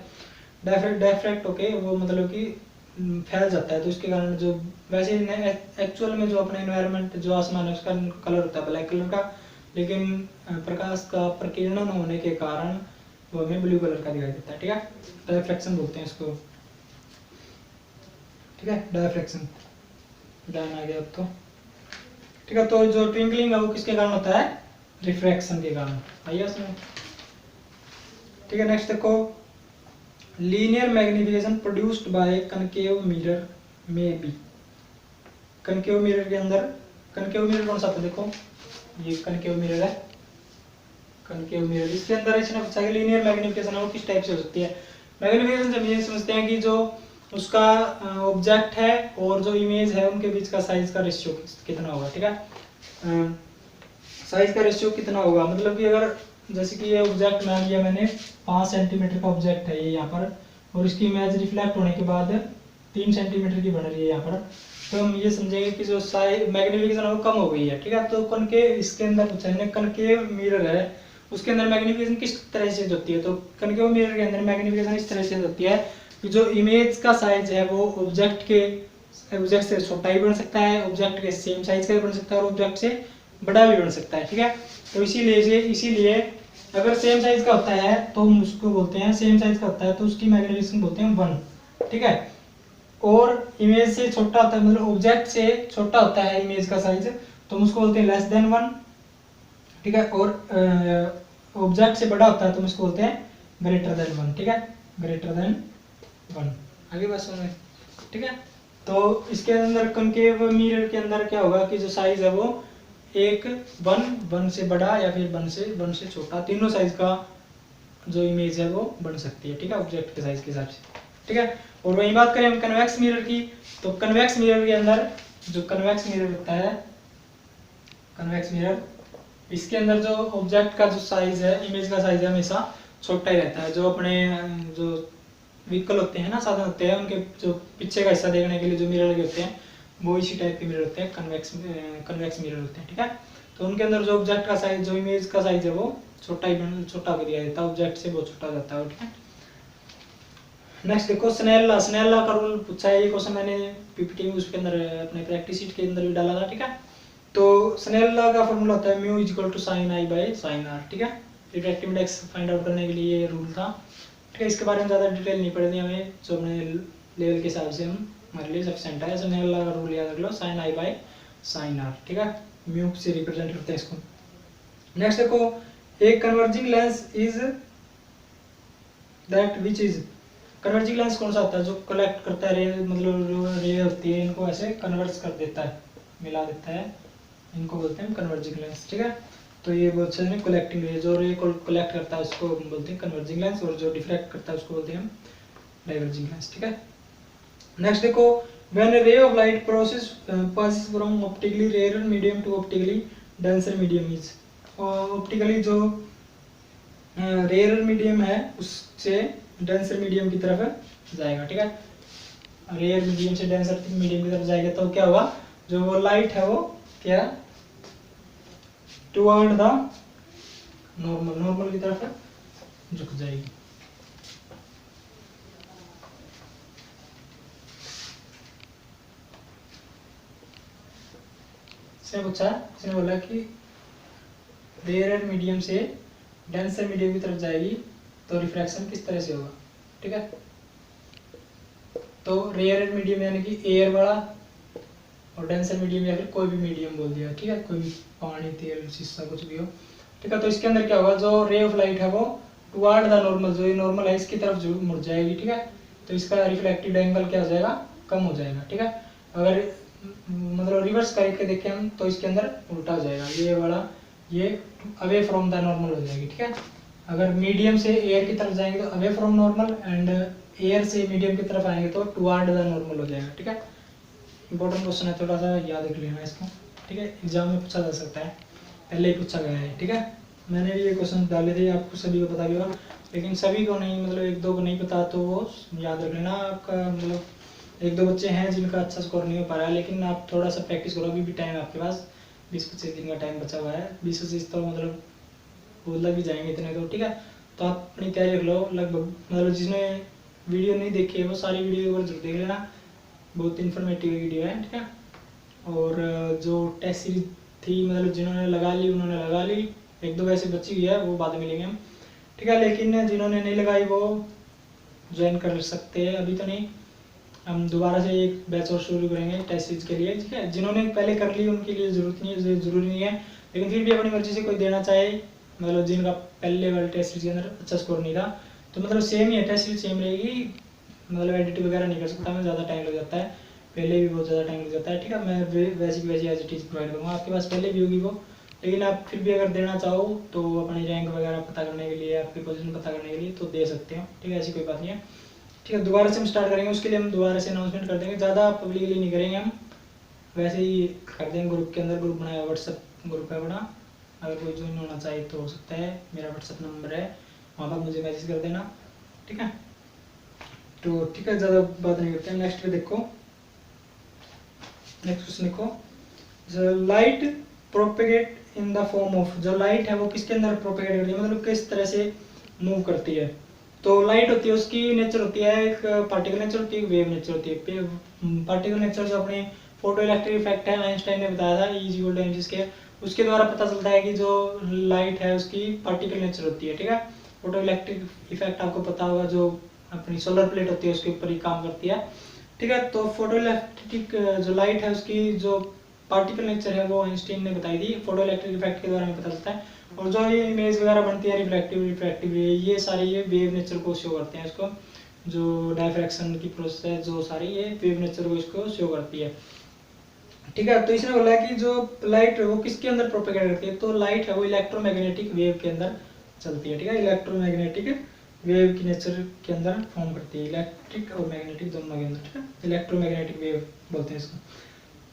डायफ्रैक्ट होके वो मतलब कि फैल जाता है, तो इसके कारण जो वैसे एक्चुअल में जो अपना इन्वायरमेंट जो आसमान है उसका कलर होता है ब्लैक कलर का, लेकिन प्रकाश का प्रकीर्णन होने के कारण वो हमें ब्लू कलर का दिखाई देता है। ठीक है, डायफ्रैक्शन बोलते हैं इसको। ठीक है, डायफ्रैक्शन ध्यान आ गया अब तो। ठीक है, तो जो ट्विंकलिंग है वो किसके कारण होता है, रिफ्रैक्शन के कारण। आइए उसमें। ठीक है, नेक्स्ट देखो, linear magnification produced by concave mirror में बी, कनकेव मिरर के अंदर, कनकेव मिरर कौन सा था देखो, ये कनकेव मिरर है, कनकेव मिरर, इसके अंदर इसने पूछा कि लीनियर मैग्निफिकेशन है वो किस टाइप से हो सकती है। मैग्निफिकेशन से हम ये समझते हैं कि जो उसका ऑब्जेक्ट है और जो इमेज है उनके बीच का साइज का रेशियो कितना होगा। ठीक है, साइज का रेशियो कितना होगा, मतलब कि अगर जैसे कि ये ऑब्जेक्ट मान लिया मैंने 5 सेंटीमीटर का ऑब्जेक्ट है ये यहाँ पर, और इसकी इमेज रिफ्लेक्ट होने के बाद 3 सेंटीमीटर की बन रही है यहाँ पर, तो हम ये समझेंगे कि जो साइज मैग्निफिकेशन है वो कम हो गई है, ठीक है। तो कनकेव इसके अंदर पूछा है कनकेव मिरर है उसके अंदर मैग्निफिकेशन किस तरह से चेंज होती है, तो कनकेव मिरर के अंदर मैग्निफिकेशन इस तरह से चेंज होती है कि जो इमेज का साइज है वो ऑब्जेक्ट से छोटा ही बन सकता है, ऑब्जेक्ट के सेम साइज का भी बन सकता है और ऑब्जेक्ट से बड़ा भी बन सकता है, ठीक है। तो इसीलिए अगर सेम साइज का होता है तो हम उसको बोलते हैं, सेम साइज का होता है तो उसकी मैग्निफिकेशन बोलते हैं 1, ठीक है। और इमेज से छोटा होता है, मतलब ऑब्जेक्ट से छोटा होता है इमेज का साइज, तो हम उसको बोलते हैं लेस देन 1, ठीक है। और ऑब्जेक्ट से बड़ा होता है तो हम उसको बोलते हैं ग्रेटर देन 1, ठीक है, ग्रेटर देन 1। आगे बात समझ, ठीक है। तो इसके अंदर कनकेव मिरर के अंदर क्या होगा कि जो साइज है वो एक 1 से बड़ा या फिर 1 से छोटा, तीनों साइज का जो इमेज है वो बन सकती है, ठीक है, ऑब्जेक्ट के साइज के हिसाब से, ठीक है। और वही बात करें हम कन्वेक्स मिरर की, तो कन्वेक्स मिरर के अंदर जो कन्वेक्स मिरर होता है, कन्वेक्स मिरर, इसके अंदर जो ऑब्जेक्ट का जो साइज है, इमेज का साइज है हमेशा छोटा ही रहता है। जो अपने जो व्हीकल होते हैं ना, साधन होते हैं, उनके जो पीछे का हिस्सा देखने के लिए जो मिरर लगे होते हैं वो इसी टाइप के मिरर होते हैं, कन्वेक्स मिरर होते हैं, ठीक है। तो उनके अंदर जो ऑब्जेक्ट का साइज, जो इमेज का साइज है वो छोटा कर दिया जाता है, ऑब्जेक्ट से बहुत छोटा हो जाता है, ठीक है। नेक्स्ट देखो स्नेल लॉ का रूल पूछा है, ये क्वेश्चन मैंने पीपीटी में उसके अंदर अपने प्रैक्टिस शीट के अंदर भी डाला था, ठीक है। तो स्नेल लॉ का फॉर्मूला होता है mu equal to sine i by sine r, ठीक है। रिफ्रैक्टिव इंडेक्स फाइंड आउट करने के लिए ये रूल था, ठीक है। इसके बारे में ज़्यादा डिटेल नहीं पढ़नी हमें, जो अपने लेवल के हिसाब से हम हमारे लिए सफिशिएंट है। स्नेल लॉ का रूल याद रख लो, sine i by sine r, ठीक है, म्यू से रिप्रेजेंट करते हैं इसको। नेक्स्ट देखो, एक converging lens is that which is, converging lens कौन सा होता है, जो कलेक्ट करता है रे, मतलब जो रे होती है इनको ऐसे कन्वर्ट कर देता है, मिला देता है, इनको बोलते हैं कन्वर्जिंग लेंस, ठीक है। तो ये बोलते हैं कलेक्टिंग रे, जो रे को कलेक्ट करता है उसको बोलते हैं कन्वर्जिंग लेंस, और जो डिफ्रैक्ट करता है उसको बोलते हैं डाइवर्जिंग लेंस, ठीक है। नेक्स्ट देखो, when A ray of light passes from optically rarer medium to optically denser medium is, optically जो रेयर मीडियम है उससे डेंसर मीडियम की तरफ जाएगा, ठीक है। रेयर मीडियम से डेंसर मीडियम की तरफ जाएगा तो क्या होगा, जो वो लाइट है वो क्या टुवर्ड द नॉर्मल की तरफ झुक जाएगी। इसने पूछा, इसने बोला कि रेयर मीडियम से डेंसर मीडियम की तरफ जाएगी तो रिफ्रैक्शन किस तरह से होगा, ठीक है। तो रेयर मीडियम यानी कि एयर वाला, और डेंसर मीडियम या फिर कोई भी मीडियम बोल दिया, ठीक है, कोई भी पानी, तेल, शीशा कुछ भी हो, ठीक है। तो इसके अंदर क्या होगा, जो रे ऑफ लाइट है वो टुवर्ड द नॉर्मल, जो ये नॉर्मल है इसकी तरफ मुड़ जाएगी, ठीक है। तो इसका रिफ्लेक्टिव एंगल क्या हो जाएगा, कम हो जाएगा, ठीक है। अगर मतलब रिवर्स करके देखें हम तो इसके अंदर उल्टा हो जाएगा, ये वाला ये अवे फ्रॉम द नॉर्मल हो जाएगी, ठीक है। अगर मीडियम से एयर की तरफ जाएंगे तो away from normal, and air से मीडियम की तरफ आएंगे तो टुवर्ड द नॉर्मल हो जाएगा, ठीक है। इंपॉर्टेंट क्वेश्चन है, थोड़ा सा याद रख लेना इसको, ठीक है, एग्जाम में पूछा जा सकता है, पहले ही पूछा गया है, ठीक है। मैंने भी ये क्वेश्चन डाले थे, आपको सभी को पता भी होगा, लेकिन सभी को नहीं, मतलब 1-2 को नहीं पता तो वो याद रख लेना। आपका मतलब 1-2 बच्चे हैं जिनका अच्छा स्कोर नहीं हो पा रहा है, लेकिन आप थोड़ा सा प्रैक्टिस करो, अभी भी टाइम है आपके पास, 20-25 दिन का टाइम बचा हुआ है, 20-25 तो मतलब वो लग भी जाएंगे इतने तो, ठीक है। तो आप अपनी तैयारी रख लो, लगभग मतलब जिसने वीडियो नहीं देखी है वो सारी वीडियो एक बार जरूर देख लेना, बहुत इन्फॉर्मेटिव वीडियो है, ठीक है। और जो टेस्ट सीरीज थी, मतलब जिन्होंने लगा ली उन्होंने लगा ली, 1-2 वैसे बची हुई है वो बाद में मिलेंगे हम, ठीक है। लेकिन जिन्होंने नहीं लगाई वो ज्वाइन कर सकते हैं, अभी तो नहीं, हम दोबारा से एक बैच और शुरू करेंगे टेस्ट सीरीज के लिए, ठीक है। जिन्होंने पहले कर ली उनके लिए जरूरी नहीं है, लेकिन फिर भी अपनी मर्जी से कोई देना चाहे, मतलब जिनका पहले वाले टेस्ट सीरीज के अंदर अच्छा स्कोर नहीं था, तो मतलब सेम ही है, टेस्ट सीरीज सेम रहेगी, मतलब एडिट वगैरह नहीं कर सकता मैं, ज़्यादा टाइम लग जाता है, पहले भी बहुत ज़्यादा टाइम लग जाता है, ठीक है। मैं वैसी की वैसी एज इट इज़ प्रोवाइड करूँगा, आपके पास पहले भी होगी वो, लेकिन आप फिर भी अगर देना चाहो तो अपनी रैंक वगैरह पता करने के लिए, आपकी पोजीशन पता करने के लिए तो दे सकते हो, ठीक है, ऐसी कोई बात नहीं है, ठीक है। दोबारा से हम स्टार्ट करेंगे, उसके लिए हम दोबारा से अनाउंसमेंट कर देंगे, ज़्यादा पब्लिकली नहीं करेंगे हम, वैसे ही कर देंगे ग्रुप के अंदर, ग्रुप बनाया व्हाट्सएप ग्रुप है बड़ा, अगर कोई ज्वाइन होना चाहे तो हो सकता है, मेरा व्हाट्सएप नंबर है, वहाँ पर मुझे मैसेज कर देना, ठीक है। तो ठीक है, ज़्यादा बात नहीं करते हैं, नेक्स्ट पे देखो। नेक्स्ट क्वेश्चन देखो, light propagate in the form of, जो लाइट है वो किसके अंदर प्रोपेगेट करती है, मतलब किस तरह से मूव करती है। तो लाइट होती है, उसकी नेचर होती है, एक पार्टिकल नेचर होती है, एक वेव नेचर होती है। पार्टिकल नेचर जो अपने फोटो इलेक्ट्रिक इफेक्ट है, आइंस्टाइन ने बताया था ई इक्वल टू एम जी के, उसके द्वारा पता चलता है कि जो लाइट है उसकी पार्टिकल नेचर होती है, ठीक है। फोटो इलेक्ट्रिक इफेक्ट आपको पता होगा, जो अपनी सोलर प्लेट होती है उसके ऊपर ही काम करती है, ठीक है। तो फोटो इलेक्ट्रिक जो लाइट है उसकी जो पार्टिकल नेचर है वो आइंस्टाइन ने बताई थी, फोटो इलेक्ट्रिक इफेक्ट के द्वारा हमें पता चलता है। और जो ये इमेज वगैरह बनती है, रिफ्लेक्टिव रिफ्रैक्टिव, ये सारी ये वेव नेचर को शो करते हैं इसको, जो डायफ्रैक्शन की प्रोसेस है, जो सारी ये वेव नेचर को इसको शो करती है, ठीक है। तो इसने बोला है कि जो लाइट है वो किसके अंदर प्रोपेगेट करती है, तो लाइट है वो इलेक्ट्रोमैग्नेटिक वेव के अंदर चलती है, ठीक है। इलेक्ट्रोमैग्नेटिक वेव की नेचर के अंदर फॉर्म करती है, इलेक्ट्रिक और मैग्नेटिक दोनों के अंदर, ठीक है। इलेक्ट्रोमैग्नेटिक वेव बोलते हैं इसको।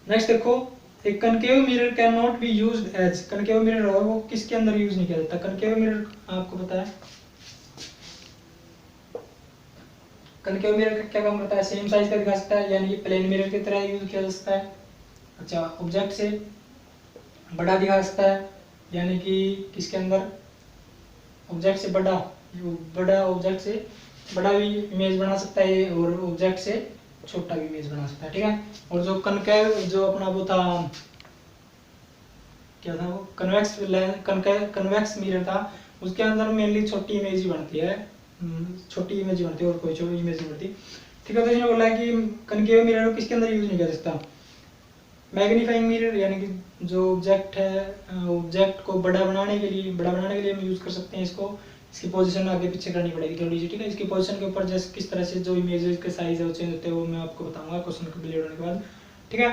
नेक्स्ट देखो, एक concave mirror can not be used as, concave mirror है वो किसके अंदर यूज नहीं किया जाता। कनकेव मिरर आपको पता है, कनकेव मिरर का क्या काम करता है, सेम साइज का दिखा सकता है, यानी कि प्लेन मिरर की तरह यूज किया जा सकता है। अच्छा, ऑब्जेक्ट से बड़ा दिखा सकता है, यानी कि किसके अंदर, ऑब्जेक्ट से बड़ा, बड़ा ऑब्जेक्ट से बड़ा भी इमेज बना सकता है, और ऑब्जेक्ट से छोटा भी इमेज बना सकता है, ठीक है। और जो कनकेव जो अपना वो था, क्या था वो, कन्वेक्स कन्वेक्स मिरर था, उसके अंदर मेनली छोटी इमेज ही बनती है, छोटी इमेज ही बनती है और कोई छोटी इमेज नहीं बनती, ठीक है। तो इसने बोला है कि कनकेव मिरर को किसके अंदर यूज नहीं कर सकता, मैग्नीफाइंग मिरर, यानी कि जो ऑब्जेक्ट है, ऑब्जेक्ट को बड़ा बनाने के लिए हम यूज कर सकते हैं इसको। इसकी पोजीशन आगे पीछे करनी पड़ेगी थोड़ी सी, ठीक है। इसकी पोजीशन के ऊपर जैसे किस तरह से जो इमेजेस के साइज है वो चेंज होते हैं, वो मैं आपको बताऊंगा क्वेश्चन कंप्लीट होने के बाद, ठीक है।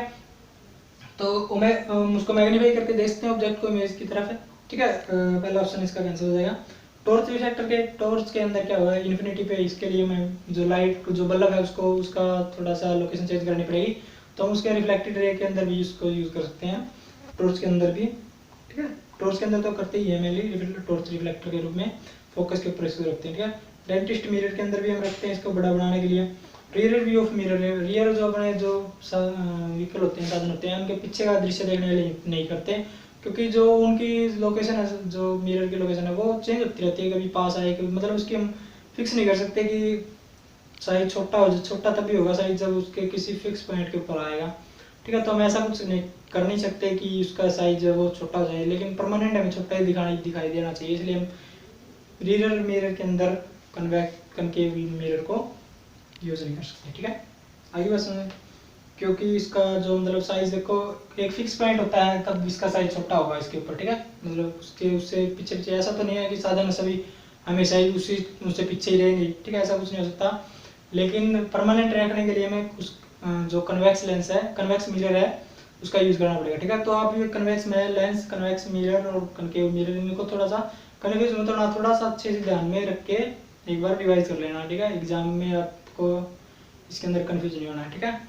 तो मैं उसको मैग्नीफाई करके देखते हैं ऑब्जेक्ट को इमेज की तरफ है, ठीक है। पहला ऑप्शन इसका कैंसिल हो जाएगा। टॉर्च रिफ्लेक्टर के, टॉर्च के अंदर क्या हुआ है, इन्फिनिटी पे, इसके लिए मैं जो लाइट जो बल्ब है उसको, उसका थोड़ा सा लोकेशन चेंज करनी पड़ेगी, तो हम उसके रिफ्लेक्टेड रे के अंदर भी इसको यूज कर सकते हैं, टॉर्च के अंदर भी, ठीक है। टॉर्च के अंदर तो करते ही है मेनली, टॉर्च रिफ्लेक्टर के रूप में फोकस के ऊपर इसको रखते हैं, ठीक है। डेंटिस्ट मिरर के अंदर भी हम रखते हैं इसको बड़ा बनाने के लिए। Rear view of mirror, rear जो अपने जो व्हीकल होते हैं, साधन होते हैं, उनके पीछे का दृश्य देखने के लिए नहीं करते, क्योंकि जो उनकी लोकेशन है, जो मिरर की लोकेशन है वो चेंज होती रहती है, कभी पास आए, कभी, मतलब उसकी हम फिक्स नहीं कर सकते कि साइज छोटा हो जाए, छोटा तभी होगा साइज जब उसके किसी फिक्स पॉइंट के ऊपर आएगा, ठीक है। तो हम ऐसा कुछ नहीं कर नहीं सकते कि उसका साइज है वो छोटा हो जाए, लेकिन परमानेंट हमें छोटा ही दिखाई देना चाहिए, इसलिए हम रियर मिरर के अंदर कनकेव मिरर को यूज नहीं कर सकते, ठीक है। आगे बस में, क्योंकि इसका जो मतलब साइज देखो, एक फिक्स पॉइंट होता है तब इसका साइज छोटा होगा इसके ऊपर, ठीक है। मतलब उसके उससे पीछे पीछे, ऐसा तो नहीं है कि साधन सभी हमेशा ही उसी उससे पीछे ही रहेंगे, ठीक है, ऐसा कुछ नहीं हो सकता। लेकिन परमानेंट रखने के लिए हमें उस जो कन्वेक्स लेंस है, कन्वेक्स मिरर है, उसका यूज करना पड़ेगा, ठीक है। तो आप ये कन्वेक्स लेंस, कन्वेक्स मिरर और कनकेव मिरर, इनको थोड़ा सा कन्फ्यूज मत होना, थोड़ा सा अच्छे से ध्यान में रख के एक बार रिवाइज कर लेना, ठीक है। एग्जाम में आपको इसके अंदर कंफ्यूज नहीं होना है, ठीक है।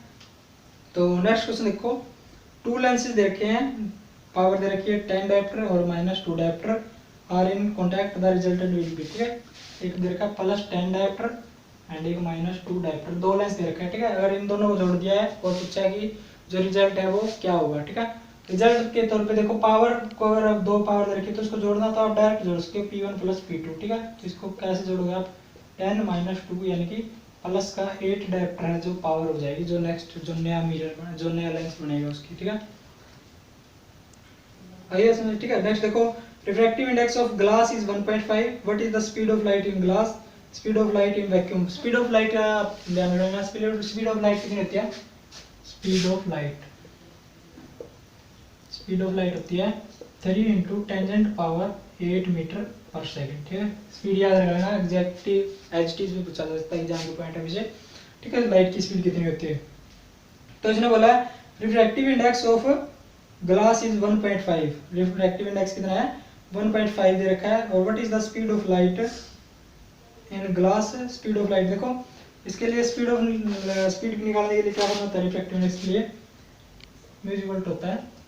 तो नेक्स्ट क्वेश्चन देखो, टू लेंसेज दे रखे हैं, पावर दे रखी है 10 डायप्टर और -2 dioptre are in contact, the resultant will be, ठीक है। एक दे रखा है +10 डायप्टर एंड एक -2 डायप्टर, दो लेंस दे रखे हैं, ठीक है। अगर इन दोनों को जोड़ दिया है और पूछा है कि जो रिजल्ट है वो क्या होगा, ठीक है। रिजल्ट के तौर पे देखो, पावर को अगर आप दो पावर दे रखी है तो उसको जोड़ना तो आप डायरेक्ट जोड़ सकते हो, P1 + P2, ठीक है। तो इसको कैसे जोड़ोगे आप, 10 - 2, यानी कि प्लस का 8 डायप्टर है जो पावर हो जाएगी, जो नेक्स्ट जो नया मिरर जो नया लेंस बनेगा उसकी, ठीक है। आइए समझ, ठीक है। नेक्स्ट देखो, refractive index of glass is 1.5, what is the speed of light in glass, speed of light in vacuum. Speed of light ध्यान रखना, स्पीड ऑफ लाइट कितनी होती है, स्पीड ऑफ लाइट होती है 3 × 10⁻8 मीटर पर सेकंड, ठीक है। स्पीड याद रखना, एग्जैक्टिव एचटीज में पूछा जा सकता है एग्जाम के पॉइंट ऑफ व्यू से, ठीक है। लाइट की स्पीड कितनी होती है, तो इसने बोला है refractive index of glass is 1.5, refractive index कितना है 1.5 दे रखा है। और what is the speed of light in glass, speed of light देखो, इसके लिए स्पीड निकालने के लिए क्या करना होता है, रिफ्रैक्टिव इंडेक्स के लिए म्यू इक्वल टू होता है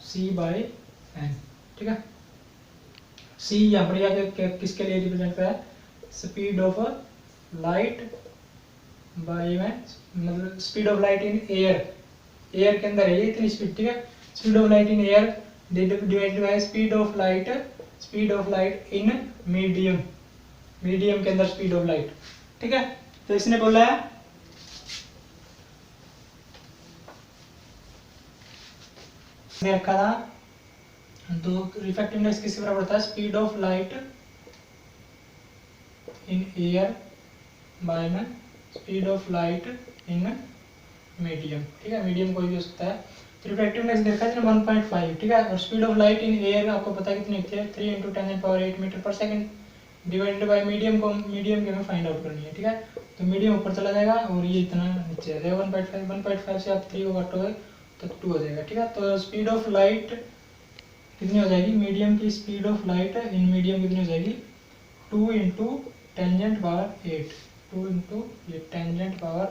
c/n, ठीक है। c यहाँ पर किसके लिए रिप्रेजेंट कर रहा है, speed of light by n, मतलब speed of light in air, air के अंदर है ये इतनी स्पीड, ठीक है। Speed of light in air divided by speed of light in medium, medium के अंदर स्पीड ऑफ लाइट, ठीक है। तो इसने बोला है रखा था, तो रिफ्रैक्टिव इंडेक्स किसके बराबर होता है, speed of light in air by में speed of light in medium, ठीक है। मीडियम कोई भी हो सकता है। तो रिफ्रैक्टिव इंडेक्स देखा है 1.5, ठीक है। और speed of light in air आपको पता है कितनी होती है, 3 × 10⁸ मीटर पर सेकंड डिवाइडेड बाय मीडियम को, मीडियम के हमें फाइंड आउट करनी है, ठीक है। तो मीडियम ऊपर चला जाएगा और ये इतना नीचे आ जाएगा 1.5 से आप 3 को काटोगे तो 2 हो जाएगा, ठीक है। तो स्पीड ऑफ लाइट कितनी हो जाएगी, मीडियम की speed of light in medium कितनी हो जाएगी, 2 × 10⁸, 2 × ये 10⁸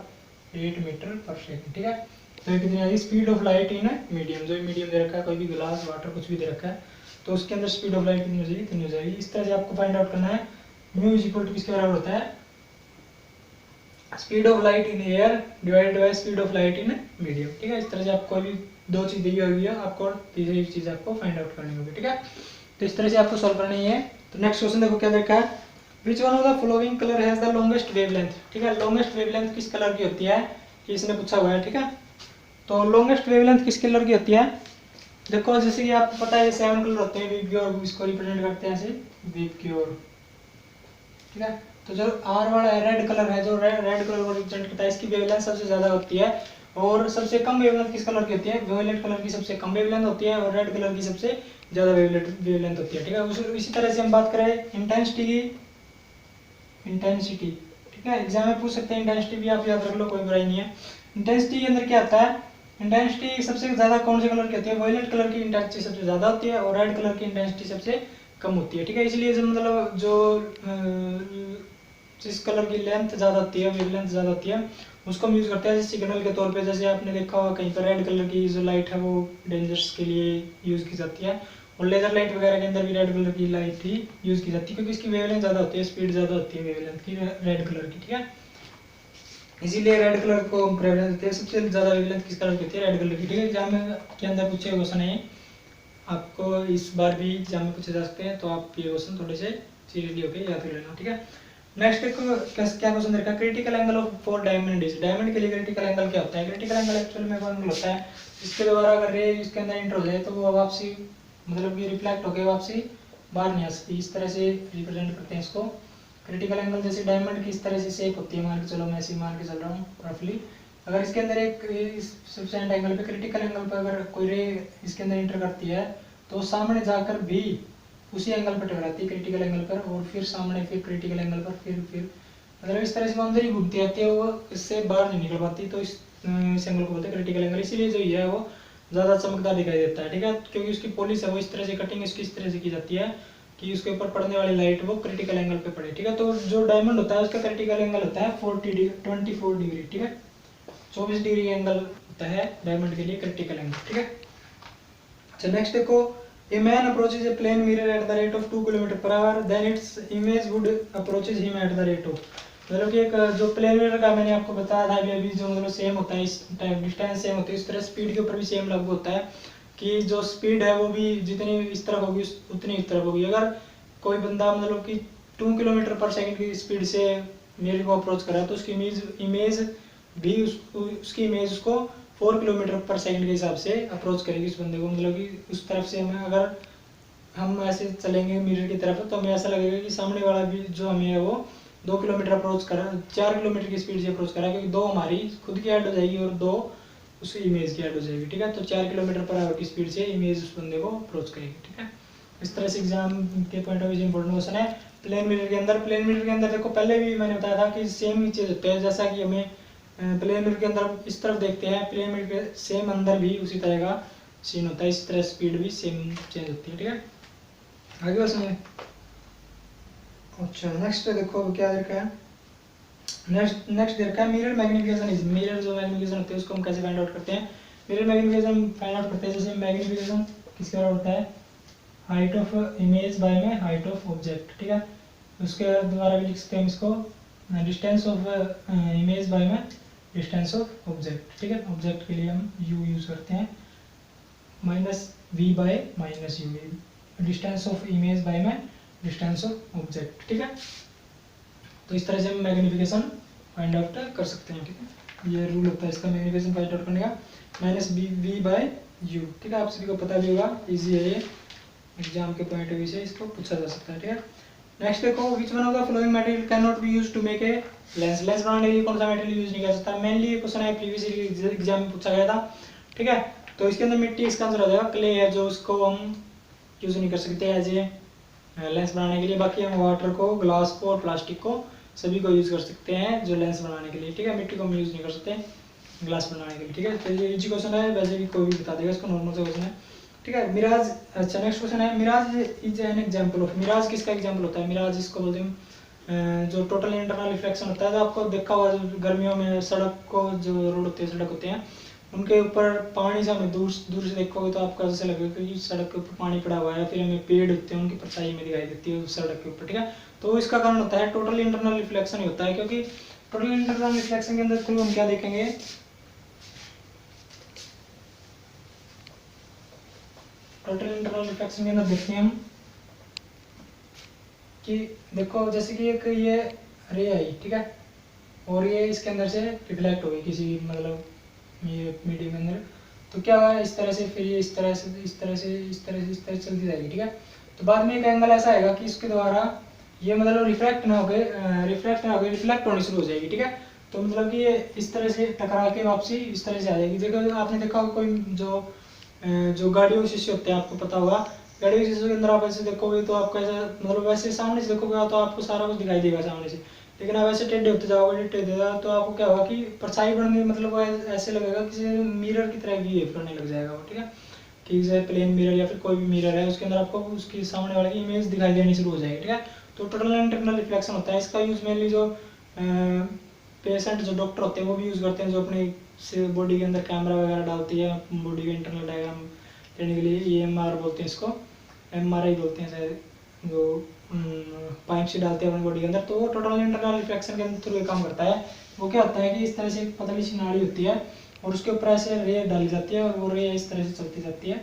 मीटर पर सेकंड, ठीक है। तो ये कितनी आएगी speed of light in medium, जो मीडियम दे रखा है, कोई भी ग्लास वाटर कुछ भी दे रखा है, तो उसके अंदर स्पीड ऑफ लाइट कितनी हो जाएगी, इतनी हो जाएगी। इस तरह से आपको फाइंड आउट करना है म्यू इज इक्वल टू किसके बराबर होता है, speed of light in air divided by speed of light in medium, ठीक है। इस तरह से आपको अभी दो चीज दी हुई है, आपको तीसरी चीज आपको फाइंड आउट करनी होगी, ठीक है। तो इस तरह से आपको सॉल्व करनी है। तो नेक्स्ट क्वेश्चन देखो क्या देखा है, विच one of the following colour has the longest wavelength, ठीक है। लॉन्गेस्ट वेवलेंथ किस कलर की होती है, कि इसने पूछा हुआ है, ठीक है। तो लॉन्गेस्ट वेवलेंथ किस कलर की होती है, देखो जैसे कि आपको पता है 7 कलर होते हैं, विबग्योर इसको रिप्रेजेंट करते हैं ऐसे, विबग्योर, ठीक है। तो जो आर वाला है रेड कलर है, जो रेड कलर को रिप्रेजेंट करता है, इसकी वेवलेंथ सबसे ज्यादा होती है। और सबसे कम वेवलेंथ किस कलर की होती है, वायलेट कलर की सबसे कम वेवलेंथ होती है और रेड कलर की सबसे ज्यादा वेवलेंथ होती है, ठीक है। इसी तरह से हम बात करें इंटेंसिटी की, इंटेंसिटी, ठीक है। एग्जाम में पूछ सकते हैं, इंटेंसिटी भी आप याद रख लो, कोई बुराई नहीं है। इंटेंसिटी के अंदर क्या आता है, इंटेंसिटी सबसे ज्यादा कौन से कलर की होती है, वायलेट कलर की इंटेंसिटी सबसे ज्यादा होती है और रेड कलर की इंटेंसिटी सबसे कम होती है, ठीक है। इसलिए जो मतलब जो जिस कलर की लेंथ ज्यादा होती है, वेवलेंथ ज्यादा होती है, उसको हम यूज करते हैं सिग्नल के तौर पे। जैसे आपने देखा होगा कहीं पर रेड कलर की जो लाइट है वो डेंजर्स के लिए यूज की जाती है, और लेजर लाइट वगैरह के अंदर भी रेड कलर की लाइट ही यूज की जाती है, क्योंकि इसकी वेवलेंथ ज्यादा होती है, स्पीड ज्यादा होती है वेवलेंथ की रेड कलर की, ठीक है। इसीलिए रेड कलर को प्रेफरेंस देते हैं। सबसे ज्यादा वेवलेंथ किस कलर की होती है, रेड कलर की, ठीक है। एग्जाम के अंदर पूछे क्वेश्चन है, आपको इस बार भी एग्जाम में पूछे जा सकते हैं, तो आप ये क्वेश्चन थोड़े से सीरियसली होकर याद कर लेना, ठीक है। नेक्स्ट क्या क्वेश्चन देखा, critical angle of for diamond disc, diamond के लिए क्रिटिकल एंगल क्या होता है, क्रिटिकल एंगल एक्चुअल में वो एंगल होता है जिसके द्वारा अगर रे इसके अंदर एंटर हो जाए तो वो वापसी मतलब कि रिफ्लेक्ट होकर वापसी बाहर नहीं आ सकती, इस तरह से रिप्रेजेंट करते हैं इसको क्रिटिकल एंगल। जैसे डायमंड की इस तरह से शेप होती है, मान के चलो मैं ऐसे मान के चल रहा हूँ रफली, अगर इसके अंदर एक सफिशिएंट एंगल पे क्रिटिकल एंगल पे अगर कोई रे इसके अंदर एंटर करती है तो सामने जाकर भी उसी एंगल पर टकराती है, क्रिटिकल एंगल पर, और फिर सामने फिर क्रिटिकल एंगल पर, फिर मतलब इस तरह से वो अंदर ही घूमती रहती है, वो इससे बाहर नहीं निकल पाती। तो इस एंगल को बोलते हैं क्रिटिकल एंगल। इसीलिए जो है वो ज़्यादा चमकदार दिखाई देता है, ठीक है, क्योंकि उसकी पॉलिश है वो इस तरह से कटिंग इसकी इस तरह से की जाती है कि उसके ऊपर पड़ने वाली लाइट वो क्रिटिकल एंगल पे पड़े, ठीक है। तो जो डायमंड होता है उसका क्रिटिकल एंगल होता है 24 डिग्री, ठीक है, 24 डिग्री एंगल होता है डायमंड के लिए क्रिटिकल एंगल, ठीक है। अच्छा नेक्स्ट देखो, A man approaches a plane mirror at the rate of 2 km/h, then its image would approaches him at the rate of, मतलब कि एक जो प्लेन मिरर का मैंने आपको बताया था अभी जो मतलब सेम होता है, इस टाइप डिस्टेंस सेम होती है, इस तरह स्पीड के ऊपर भी सेम लागू होता है कि जो स्पीड है वो भी जितनी इस तरफ होगी उतनी इस तरफ होगी। अगर कोई बंदा मतलब कि 2 km/s की स्पीड से मिरर को अप्रोच कर रहा है तो उसकी इमेज भी उसकी इमेज उसको 4 km/s के हिसाब से अप्रोच करेगी उस बंदे को, मतलब कि उस तरफ से हमें अगर हम ऐसे चलेंगे मिरर की तरफ तो हमें ऐसा लगेगा कि सामने वाला भी जो हमें है वो 2 किलोमीटर अप्रोच कर रहा है, 4 किलोमीटर की स्पीड से अप्रोच कर रहा है, क्योंकि 2 हमारी खुद की ऐड हो जाएगी और 2 उसकी इमेज की ऐड हो जाएगी, ठीक है। तो 4 km/h की स्पीड से इमेज उस बंदे को अप्रोच करेगी, ठीक है। इस तरह से एग्जाम के point of view important question है। प्लेन मिरर के अंदर देखो पहले भी मैंने बताया था कि सेम ही चीज होता है, जैसा कि हमें प्लेन मिरर के अंदर इस तरफ देखते हैं, प्लेन मिरर के सेम अंदर भी उसी तरह का सीन होता है, इस तरह स्पीड भी सेम चेंज होती है, ठीक है। आगे बस में अच्छा नेक्स्ट देखो क्या देखा है, नेक्स्ट देखा है मिरर मैग्निफिकेशन इज, मिरर जो मैग्निफिकेशन होती है उसको हम कैसे फाइंड आउट करते हैं। मिरर मैग्निफिकेशन फाइंड आउट करते हैं। जैसे मैग्निफिकेशन किसके बराबर होता है, हाइट ऑफ इमेज बाय में हाइट ऑफ ऑब्जेक्ट, ठीक है। उसके द्वारा भी लिख सकते हैं इसको, डिस्टेंस ऑफ इमेज बाय में डिस्टेंस ऑफ ऑब्जेक्ट, ठीक है। ऑब्जेक्ट के लिए हम यू यूज करते हैं, minus v by minus u, distance of image by में डिस्टेंस ऑफ ऑब्जेक्ट, ठीक है। तो इस तरह से हम मैग्निफिकेशन फाइंड आउट कर सकते हैं, ठीक है। ये रूल होता है इसका मैग्निफिकेशन फाइंड आउट करने का, minus b v by u, ठीक है। आप सभी को पता भी होगा, इजी है ये, एग्जाम के पॉइंट ऑफ व्यू से इसको पूछा जा सकता है, ठीक है। नेक्स्ट देखो, which one of the following material can not be used to make a lens. Lens बनाने के लिए कौन सा मटेरियल यूज नहीं कर सकता। मेनली ये क्वेश्चन है प्रीवियस एग्जाम में पूछा गया था, ठीक है। तो इसके अंदर मिट्टी इसका आंसर आ जाएगा, क्ले है जो उसको हम यूज नहीं कर सकते एज ए लेंस बनाने के लिए। बाकी हम वाटर को, ग्लास को और प्लास्टिक को सभी को यूज कर सकते हैं जो लेंस बनाने के लिए, ठीक है। मिट्टी को हम यूज नहीं कर सकते ग्लास बनाने के लिए, ठीक है। तो ये इजी क्वेश्चन है, वैसे भी कोई भी बता देगा इसको, नॉर्मल सा क्वेश्चन है, ठीक है। मिराज, अच्छा नेक्स्ट क्वेश्चन है, mirage is an example of. Mirage किसका एग्जांपल होता है। मिराज इसको बोलते हैं जो टोटल इंटरनल रिफ्लेक्शन होता है। तो आपको देखा होगा जो गर्मियों में सड़क को, जो रोड होते हैं, सड़क होते हैं, उनके ऊपर पानी से हमें दूर से देखोगे तो आपको ऐसा लगेगा कि सड़क के ऊपर पानी पड़ा हुआ है, फिर हमें पेड़ होते हैं उनकी परछाई में दिखाई देती है सड़क के ऊपर, ठीक है। तो इसका कारण होता है टोटल इंटरनल रिफ्लेक्शन ही होता है, क्योंकि टोटल इंटरनल रिफ्लेक्शन के अंदर थ्रू हम क्या देखेंगे, टोटल इंटरनल रिफ्लेक्शन के अंदर देखते हैं हम कि देखो जैसे कि एक ये रे आई, ठीक है, और ये इसके अंदर से रिफ्लेक्ट हो गई किसी मतलब ये मीडियम के अंदर, तो क्या हुआ इस तरह से, फिर ये इस तरह से इस तरह से इस तरह से इस तरह से चलती जाएगी, ठीक है। तो बाद में एक एंगल ऐसा आएगा कि इसके द्वारा ये मतलब रिफ्लेक्ट ना होकर रिफ्लेक्ट होनी शुरू हो जाएगी, ठीक है। तो मतलब कि ये इस तरह से टकरा के वापसी इस तरह से आ जाएगी। देखो आपने देखा होगा कोई जो गाड़ियों के शीशे होते हैं, आपको पता होगा, गाड़ियों के शीशे के अंदर आप ऐसे देखोगे तो आपको ऐसा मतलब वैसे सामने से देखोगे तो आपको सारा कुछ दिखाई देगा सामने से, लेकिन आप ऐसे टेढ़े होते जाओगे तो आपको क्या होगा कि परछाई बनने मतलब वो ऐसे लगेगा कि मिरर की तरह व्यू बनने लग जाएगा वो, ठीक है। कि जैसे प्लेन मिरर या फिर कोई भी मिरर है उसके अंदर आपको उसकी सामने वाले की इमेज दिखाई देनी शुरू हो जाएगी, ठीक है। तो टोटल इंटरनल रिफ्लेक्शन होता है। इसका यूज मेनली जो पेशेंट जो डॉक्टर होते हैं वो भी यूज़ करते हैं, जो अपने से बॉडी के अंदर कैमरा वगैरह डालती है बॉडी के इंटरनल डायग्राम लेने के लिए, EMR बोलते हैं इसको, MRI बोलते हैं शायद, जो पाइप से डालते हैं अपनी बॉडी के अंदर। तो वो टोटल इंटरनल रिफ्लेक्शन के अंदर थ्रू काम करता है। वो क्या होता है कि इस तरह से एक पतली सी नाड़ी होती है और उसके ऊपर ऐसे रे डाली जाती है और वो रे इस तरह से चलती जाती है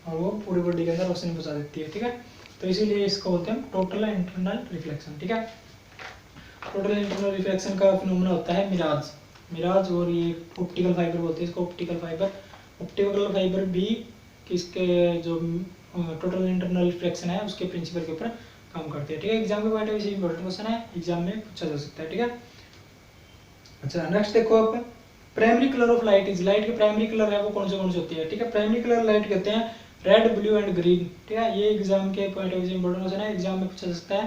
और वो पूरी बॉडी के अंदर रोशनी पहुंचा देती है, ठीक है। तो इसीलिए इसको बोलते हैं टोटल इंटरनल रिफ्लेक्शन, ठीक है। टोटल इंटरनल रिफ्लेक्शन का फिनोमेना होता है मिराज और ये ऑप्टिकल फाइबर बोलते हैं इसको, ऑप्टिकल फाइबर भी किसके जो टोटल इंटरनल रिफ्लेक्शन है उसके प्रिंसिपल के ऊपर काम करते हैं, ठीक है। एग्जाम के पॉइंट ऑफ व्यू से इंपॉर्टेंट क्वेश्चन है, एग्जाम में पूछा जा सकता है, ठीक है। अच्छा नेक्स्ट देखो आप, primary colour of light is, light के प्राइमरी कलर है वो कौन से होते हैं, ठीक है। प्राइमरी कलर लाइट कहते हैं रेड, ब्लू एंड ग्रीन, ठीक है। ये एग्जाम के पॉइंट ऑफ व्यू से इंपॉर्टेंट क्वेश्चन है, एग्जाम में पूछा जा सकता है।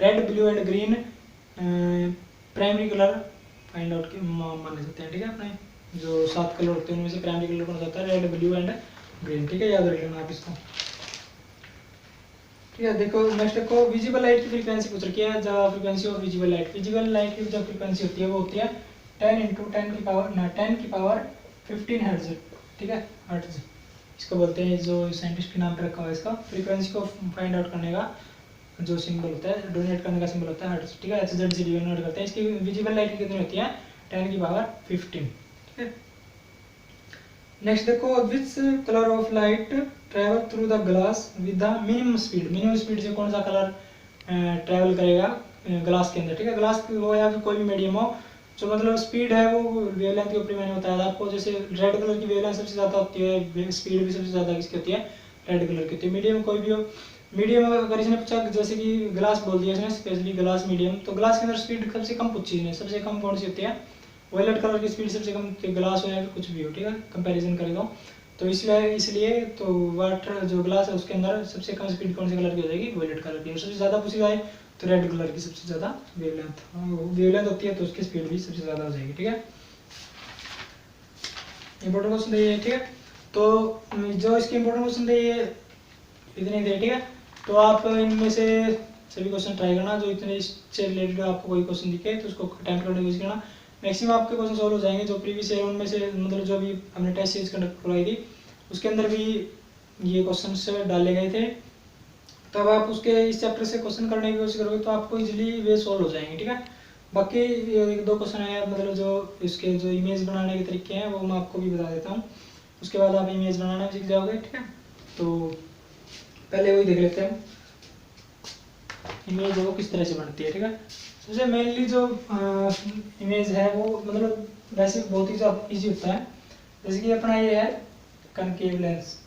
Red, blue and green primary colour find out माने जाते हैं, ठीक है। अपने जो 7 कलर होते हैं उनमें से प्राइमरी कलर कौन सा होता है, रेड, ब्लू एंड ग्रीन, ठीक है। याद रख लेना आप इसको, ठीक है। देखो नेक्स्ट देखो, विजिबल लाइट की फ्रीक्वेंसी पूछ रखी है, जो फ्रीक्वेंसी ऑफ विजिबल लाइट की जो फ्रीक्वेंसी होती है वो होती है 10 × 10 की पावर 15 हर्ट्ज, ठीक है, हर्ट्ज इसको बोलते हैं। जो साइंटिस्ट के नाम पे रखा हुआ है इसका, फ्रीक्वेंसी को फाइंड आउट करने का जो सिंबल होता है, डोनेट करने का सिंबल होता है हर्ट्ज, ठीक है। HZ से डिनोट करते हैं। इसकी विजिबल लाइट कितनी होती है, 10 की पावर 15, ठीक है। नेक्स्ट देखो, which colour of light travel through the glass with the minimum speed से कौन सा कलर ट्रेवल करेगा ग्लास के अंदर, ठीक है। ग्लास हो या फिर कोई भी मीडियम हो, जो मतलब स्पीड है वो वेवलेंथ के ऊपर मैंने बताया था आपको। जैसे रेड कलर की वेवलेंथ सबसे ज़्यादा होती है, स्पीड भी सबसे ज़्यादा किसकी होती है, रेड कलर की होती है। मीडियम कोई भी हो, मीडियम अगर इसने पूछा जैसे कि ग्लास बोल दिया इसने स्पेशली ग्लास मीडियम, तो ग्लास के अंदर स्पीड सबसे कम पूछी इसने, सबसे कम कौन सी होती है, वायलेट कलर की स्पीड सबसे कम, ग्लास हो या फिर कुछ भी हो, ठीक है, कंपैरिजन करेगा। तो इसलिए तो वाटर जो ग्लास है उसके अंदर सबसे कम स्पीड कौन से कलर की हो जाएगी, वायलेट कलर की। और सबसे ज़्यादा पूछी जाए तो रेड कलर की सबसे ज़्यादा वेवलेंथ होती है, तो उसकी स्पीड भी सबसे ज़्यादा हो जाएगी, ठीक है। इंपॉर्टेंट क्वेश्चन है, ठीक है। तो जो इसके इंपॉर्टेंट क्वेश्चन थे ये इतने थे, ठीक है। तो आप इनमें से सभी क्वेश्चन ट्राई करना, जो इतने इससे रिलेटेड आपको कोई क्वेश्चन दिखे तो उसको अटेम्प्ट करने की कोशिश करना। मैक्सिमम आपके क्वेश्चन सॉल्व हो जाएंगे। जो प्रीवियस ईयर उनमें से मतलब जो भी हमने टेस्ट सीरीज कंडक्ट करवाई थी उसके अंदर भी ये क्वेश्चन डाले गए थे। तब आप उसके इस चैप्टर से क्वेश्चन करने की कोशिश करोगे तो आपको इजीली वे सॉल्व हो जाएंगे, ठीक है। बाकी एक दो क्वेश्चन है मतलब जो इसके जो इमेज बनाने के तरीके हैं वो मैं आपको भी बता देता हूँ, उसके बाद आप इमेज बनाना सीख जाओगे, ठीक है। तो पहले वही देख लेते हैं इमेज वो किस तरह से बनती है, ठीक है। सबसे मेनली जो इमेज है वो मतलब वैसे बहुत ही ईजी होता है। जैसे कि अपना ये है कनकेव लेंस,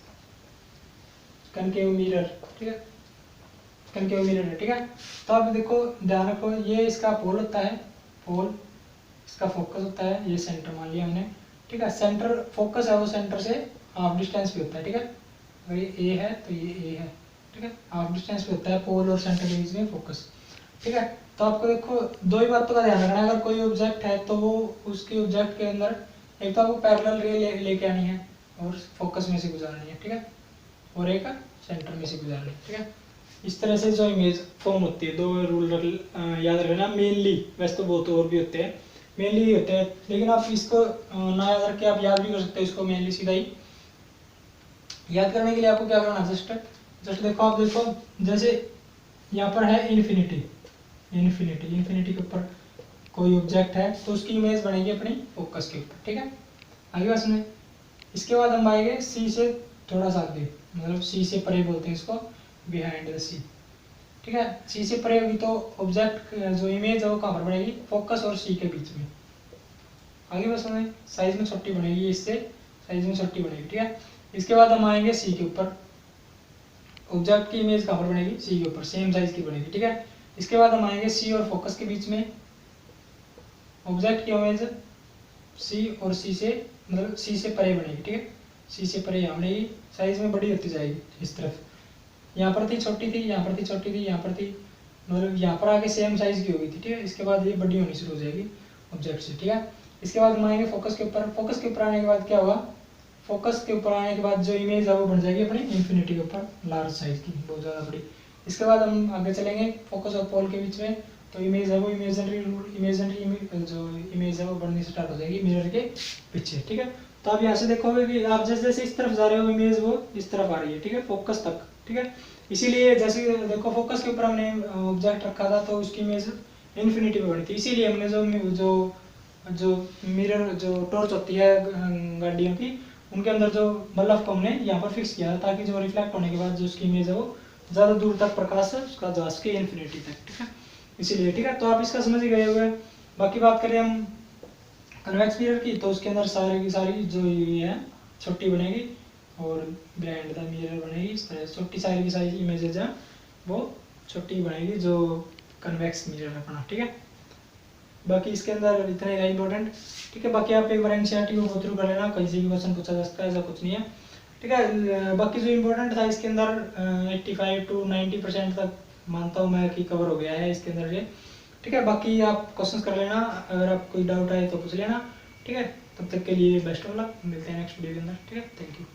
कनकेव मिरर, ठीक है, कनकेव मिरर है, ठीक है। तो आप देखो ध्यान रखो, ये इसका पोल होता है, पोल इसका फोकस होता है, ये सेंटर मान लिया हमने, ठीक है। सेंटर फोकस है वो सेंटर से हाफ डिस्टेंस पे होता है, ठीक है। अगर ये ए है तो ये ए है, ठीक है, हाफ डिस्टेंस पे होता है पोल और सेंटर के बीच में फोकस, ठीक है। तो आपको देखो दो ही बातों का ध्यान रखना है, अगर कोई ऑब्जेक्ट है तो वो उसके ऑब्जेक्ट के अंदर एक तो आपको पैरेलल रे लेके आनी है और फोकस में से गुजारनी है, ठीक है, और एक सेंटर में से गुजारनी है, ठीक है। इस तरह से जो इमेज फॉर्म होती है, दो रूल याद रखना मेनली, वैसे तो बहुत और भी होते हैं, मेनली होते हैं, लेकिन आप इसको ना याद रख के आप याद भी कर सकते हो इसको मेनली सीधा ही। याद करने के लिए आपको क्या करना, जस्ट देखो, आप देखो जैसे यहाँ पर है इन्फिनिटी, इन्फिनिटी के ऊपर कोई ऑब्जेक्ट है तो उसकी इमेज बनेगी अपनी फोकस के ऊपर, ठीक है। आगे बात सुनिए, इसके बाद हम आएंगे सी से थोड़ा सा आगे, मतलब सी से परे बोलते हैं इसको, बिहाइंड द सी, ठीक है। सी से परे होगी तो ऑब्जेक्ट जो इमेज है वो कहाँ पर बनेगी, फोकस और सी के बीच में। आगे बस हमें साइज में छोटी बनेगी, इससे साइज में छोटी बनेगी, ठीक है। इसके बाद हम आएंगे सी के ऊपर, ऑब्जेक्ट की इमेज कहाँ पर बनेगी, सी के ऊपर, सेम साइज की बनेगी, ठीक है। इसके बाद हम आएंगे सी और फोकस के बीच में, ऑब्जेक्ट की इमेज सी और सी से मतलब सी से परे बनेगी, ठीक है, सी से परे यहाँ बनेगी, साइज में बड़ी होती जाएगी इस तरफ, यहाँ पर थी छोटी थी, यहाँ पर थी छोटी थी, यहाँ पर थी मतलब यहाँ पर आके सेम साइज की हो गई थी, ठीक है। इसके बाद ये बड़ी होनी शुरू हो जाएगी ऑब्जेक्ट से, ठीक है। इसके बाद हम आएंगे फोकस के ऊपर, फोकस के ऊपर आने के बाद क्या होगा, फोकस के ऊपर आने के बाद जो इमेज है वो बन जाएगी अपनी इन्फिनिटी के ऊपर, लार्ज साइज की, बहुत ज़्यादा बड़ी। इसके बाद हम आगे चलेंगे फोकस और पोल के बीच में, तो इमेज है वो इमेजनरी जो इमेज है वो बननी स्टार्ट हो जाएगी मिरर के पीछे, ठीक है। तो आप यहाँ से देखोगे कि आप जैसे जैसे इस तरफ जा रहे हो इमेज वो इस तरफ आ रही है, ठीक है, फोकस तक, ठीक है। इसीलिए जैसे देखो फोकस के ऊपर हमने ऑब्जेक्ट रखा था तो उसकी इमेज इन्फिनिटी पे बनी थी, इसीलिए हमने जो जो मिरर जो टॉर्च होती है गाड़ियों की, उनके अंदर जो बल्ब को हमने यहाँ पर फिक्स किया था ताकि जो रिफ्लेक्ट होने के बाद जो उसकी इमेज है वो ज़्यादा दूर तक प्रकाश है उसका जा सके इन्फिनिटी तक, ठीक है, इसीलिए, ठीक है। तो आप इसका समझ ही गए हुए। बाकी बात करें हम कन्वेक्स मिरर की, तो उसके अंदर सारी की सारी जो ये है छोटी बनेगी और बिहाइंड द मिरर बनेगी इस तरह छोटी सारी की सारी इमेजेज है वो छोटी बनेगी जो कन्वेक्स मिरर है अपना, ठीक है। बाकी इसके अंदर इतना ही इंपॉर्टेंट, ठीक है। बाकी आप एक बार एनसीईआरटी को गो थ्रू कर लेना, कहीं से भी क्वेश्चन पूछा जा सकता है, ऐसा कुछ नहीं है, ठीक है। बाकी जो इम्पोर्टेंट था इसके अंदर 85 to 90% तक मानता हूँ मैं कि कवर हो गया है इसके अंदर ये, ठीक है। बाकी आप क्वेश्चन कर लेना, अगर आप कोई डाउट आए तो पूछ लेना, ठीक है। तब तक के लिए बेस्ट ऑफ लक, मिलते हैं नेक्स्ट वीडियो के अंदर, ठीक है, थैंक यू।